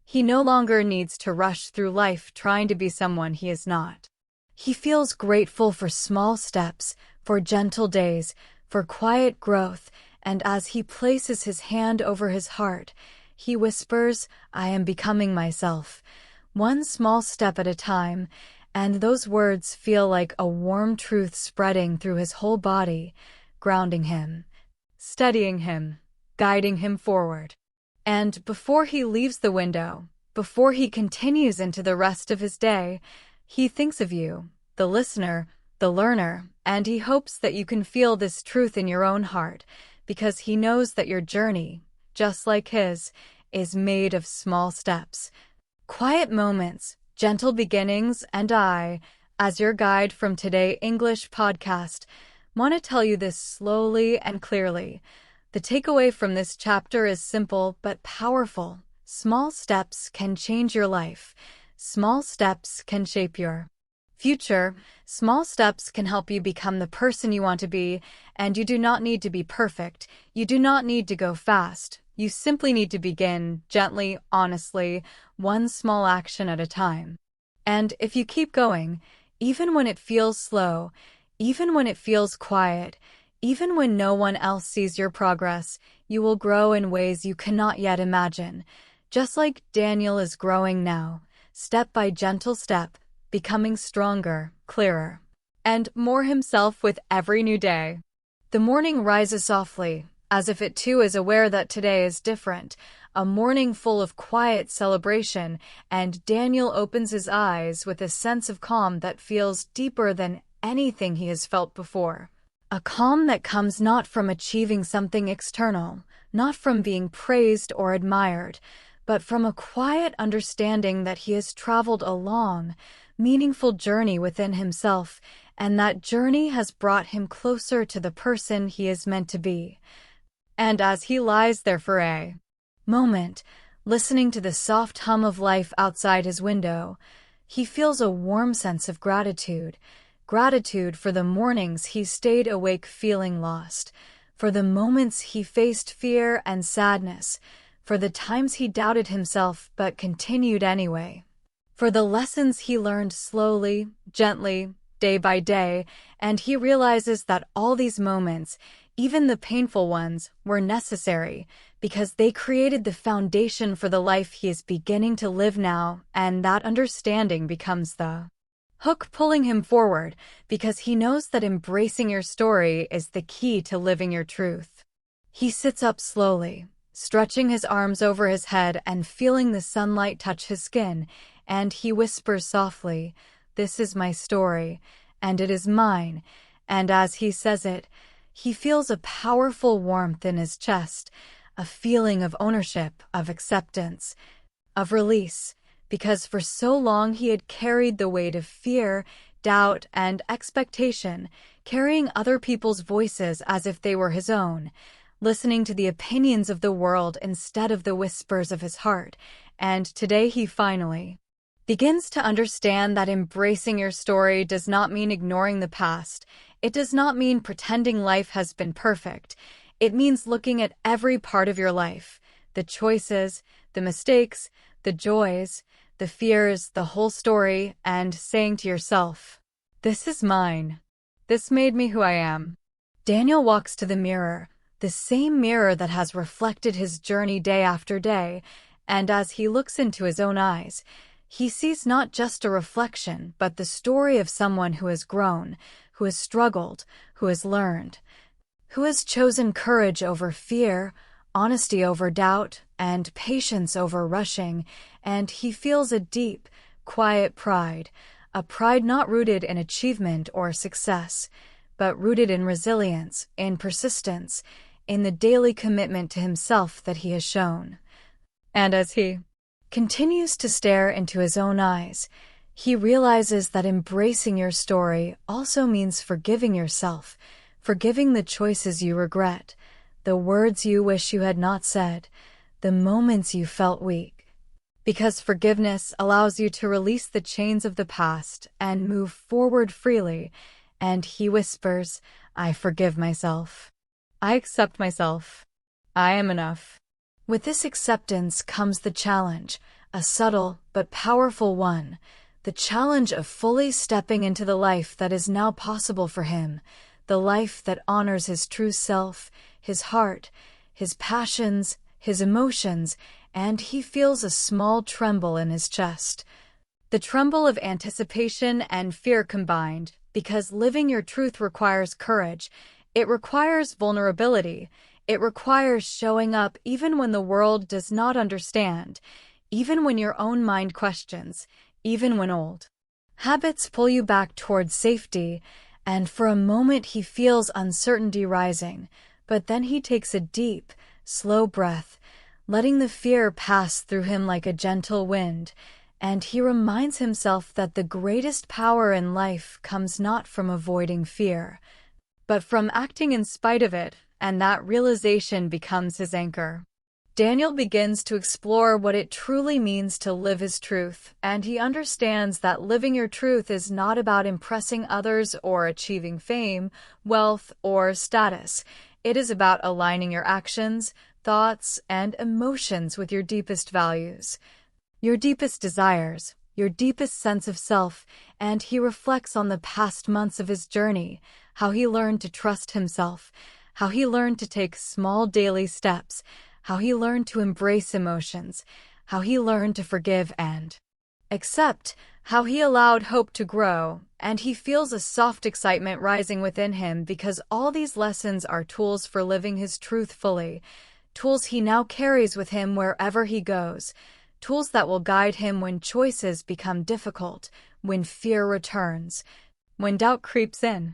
He no longer needs to rush through life trying to be someone he is not. He feels grateful for small steps, for gentle days, for quiet growth, and as he places his hand over his heart, he whispers, "I am becoming myself, one small step at a time," and those words feel like a warm truth spreading through his whole body, grounding him, steadying him, guiding him forward. And before he leaves the window, before he continues into the rest of his day, he thinks of you, the listener, the learner, and he hopes that you can feel this truth in your own heart, because he knows that your journey, just like his, is made of small steps, quiet moments, gentle beginnings, and I, as your guide from Today English podcast, want to tell you this slowly and clearly. The takeaway from this chapter is simple but powerful. Small steps can change your life. Small steps can shape your future. Small steps can help you become the person you want to be, and you do not need to be perfect. You do not need to go fast. You simply need to begin gently, honestly, one small action at a time. And if you keep going, even when it feels slow, even when it feels quiet, even when no one else sees your progress, you will grow in ways you cannot yet imagine. Just like Daniel is growing now, step by gentle step, becoming stronger, clearer, and more himself with every new day. The morning rises softly, as if it too is aware that today is different, a morning full of quiet celebration, and Daniel opens his eyes with a sense of calm that feels deeper than anything he has felt before. A calm that comes not from achieving something external, not from being praised or admired, but from a quiet understanding that he has traveled a long, meaningful journey within himself, and that journey has brought him closer to the person he is meant to be. And as he lies there for a moment, listening to the soft hum of life outside his window, he feels a warm sense of gratitude. Gratitude for the mornings he stayed awake feeling lost, for the moments he faced fear and sadness, for the times he doubted himself but continued anyway, for the lessons he learned slowly, gently, day by day, and he realizes that all these moments, even the painful ones, were necessary because they created the foundation for the life he is beginning to live now, and that understanding becomes the hook pulling him forward because he knows that embracing your story is the key to living your truth. He sits up slowly, stretching his arms over his head and feeling the sunlight touch his skin, and he whispers softly, "This is my story, and it is mine," and as he says it, he feels a powerful warmth in his chest, a feeling of ownership, of acceptance, of release, because for so long he had carried the weight of fear, doubt, and expectation, carrying other people's voices as if they were his own, listening to the opinions of the world instead of the whispers of his heart, and today he finally begins to understand that embracing your story does not mean ignoring the past. It does not mean pretending life has been perfect. It means looking at every part of your life, the choices, the mistakes, the joys, the fears, the whole story, and saying to yourself, "This is mine. This made me who I am." Daniel walks to the mirror, the same mirror that has reflected his journey day after day, and as he looks into his own eyes, he sees not just a reflection, but the story of someone who has grown, who has struggled, who has learned, who has chosen courage over fear, honesty over doubt, and patience over rushing, and he feels a deep, quiet pride, a pride not rooted in achievement or success, but rooted in resilience, in persistence, in the daily commitment to himself that he has shown. And as he continues to stare into his own eyes, he realizes that embracing your story also means forgiving yourself, forgiving the choices you regret, the words you wish you had not said, the moments you felt weak. Because forgiveness allows you to release the chains of the past and move forward freely, and he whispers, "I forgive myself. I accept myself. I am enough." With this acceptance comes the challenge, a subtle but powerful one, the challenge of fully stepping into the life that is now possible for him, the life that honors his true self, his heart, his passions, his emotions, and he feels a small tremble in his chest. The tremble of anticipation and fear combined, because living your truth requires courage, it requires vulnerability, it requires showing up even when the world does not understand, even when your own mind questions, even when old habits pull you back towards safety, And for a moment he feels uncertainty rising, but then he takes a deep, slow breath, letting the fear pass through him like a gentle wind, and he reminds himself that the greatest power in life comes not from avoiding fear, but from acting in spite of it, and that realization becomes his anchor. Daniel begins to explore what it truly means to live his truth, and he understands that living your truth is not about impressing others or achieving fame, wealth, or status. It is about aligning your actions, thoughts, and emotions with your deepest values, your deepest desires, your deepest sense of self. And he reflects on the past months of his journey, how he learned to trust himself, how he learned to take small daily steps, how he learned to embrace emotions, how he learned to forgive and accept, how he allowed hope to grow, and he feels a soft excitement rising within him because all these lessons are tools for living his truth fully, tools he now carries with him wherever he goes, tools that will guide him when choices become difficult, when fear returns, when doubt creeps in.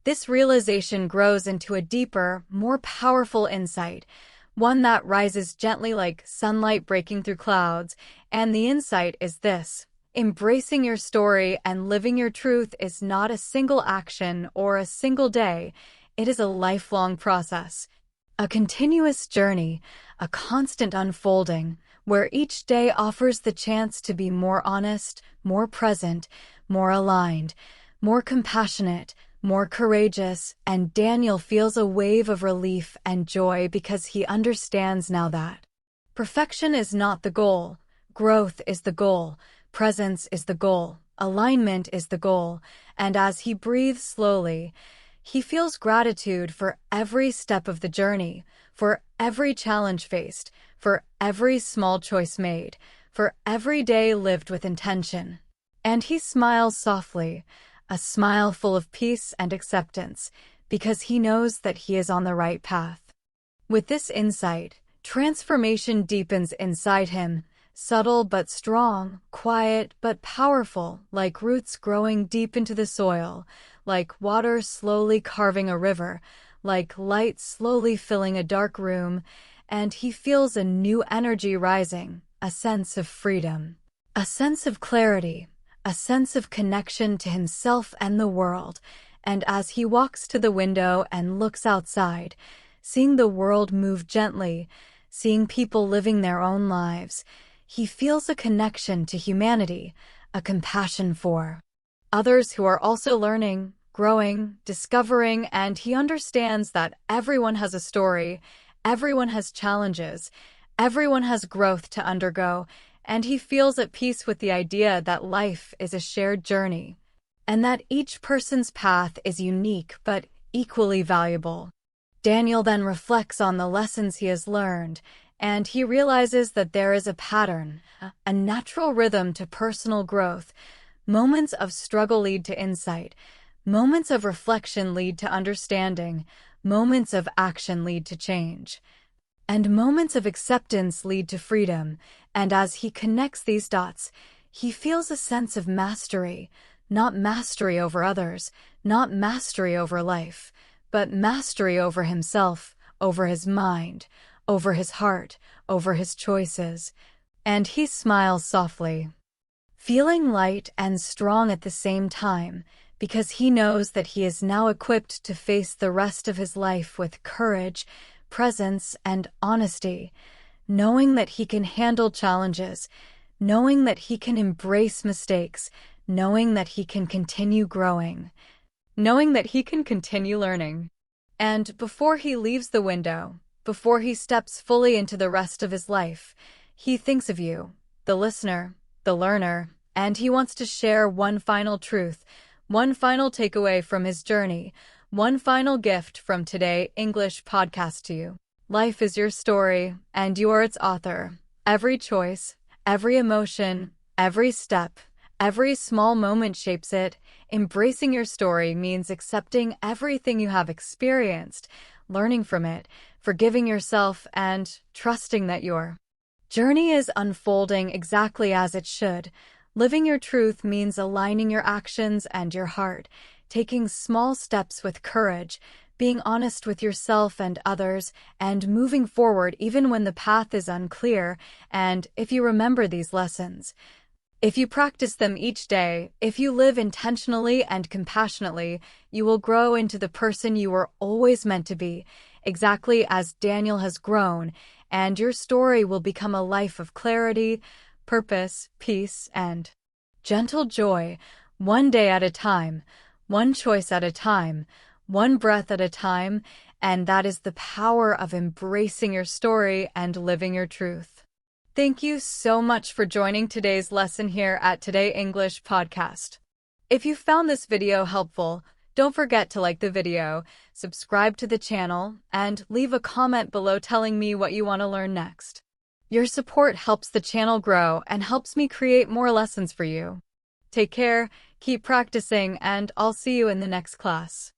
This realization grows into a deeper, more powerful insight, one that rises gently like sunlight breaking through clouds, and the insight is this: embracing your story and living your truth is not a single action or a single day. It is a lifelong process, a continuous journey, a constant unfolding, where each day offers the chance to be more honest, more present, more aligned, more compassionate, more courageous, and Daniel feels a wave of relief and joy because he understands now that perfection is not the goal, growth is the goal, presence is the goal, alignment is the goal, and as he breathes slowly, he feels gratitude for every step of the journey, for every challenge faced, for every small choice made, for every day lived with intention. And he smiles softly, a smile full of peace and acceptance, because he knows that he is on the right path. With this insight, transformation deepens inside him, subtle but strong, quiet but powerful, like roots growing deep into the soil, like water slowly carving a river, like light slowly filling a dark room, and he feels a new energy rising, a sense of freedom, a sense of clarity, a sense of connection to himself and the world. And as he walks to the window and looks outside, seeing the world move gently, seeing people living their own lives, he feels a connection to humanity, a compassion for others who are also learning, growing, discovering, and he understands that everyone has a story, everyone has challenges, everyone has growth to undergo, and he feels at peace with the idea that life is a shared journey, and that each person's path is unique but equally valuable. Daniel then reflects on the lessons he has learned, and he realizes that there is a pattern, a natural rhythm to personal growth. Moments of struggle lead to insight, moments of reflection lead to understanding, moments of action lead to change, and moments of acceptance lead to freedom. And as he connects these dots, he feels a sense of mastery, not mastery over others, not mastery over life, but mastery over himself, over his mind, over his heart, over his choices. And he smiles softly, feeling light and strong at the same time, because he knows that he is now equipped to face the rest of his life with courage, presence, and honesty, knowing that he can handle challenges, knowing that he can embrace mistakes, knowing that he can continue growing, knowing that he can continue learning. And before he leaves the window, before he steps fully into the rest of his life, he thinks of you, the listener, the learner, and he wants to share one final truth, one final takeaway from his journey, one final gift from Today English podcast to you. Life is your story, and you are its author. Every choice, every emotion, every step, every small moment shapes it. Embracing your story means accepting everything you have experienced, learning from it, forgiving yourself, and trusting that your journey is unfolding exactly as it should. Living your truth means aligning your actions and your heart, taking small steps with courage, being honest with yourself and others, and moving forward even when the path is unclear. And if you remember these lessons, if you practice them each day, if you live intentionally and compassionately, you will grow into the person you were always meant to be, exactly as Daniel has grown, and your story will become a life of clarity, purpose, peace, and gentle joy, one day at a time, one choice at a time, one breath at a time, and that is the power of embracing your story and living your truth. Thank you so much for joining today's lesson here at Today English Podcast. If you found this video helpful, don't forget to like the video, subscribe to the channel, and leave a comment below telling me what you want to learn next. Your support helps the channel grow and helps me create more lessons for you. Take care, keep practicing, and I'll see you in the next class.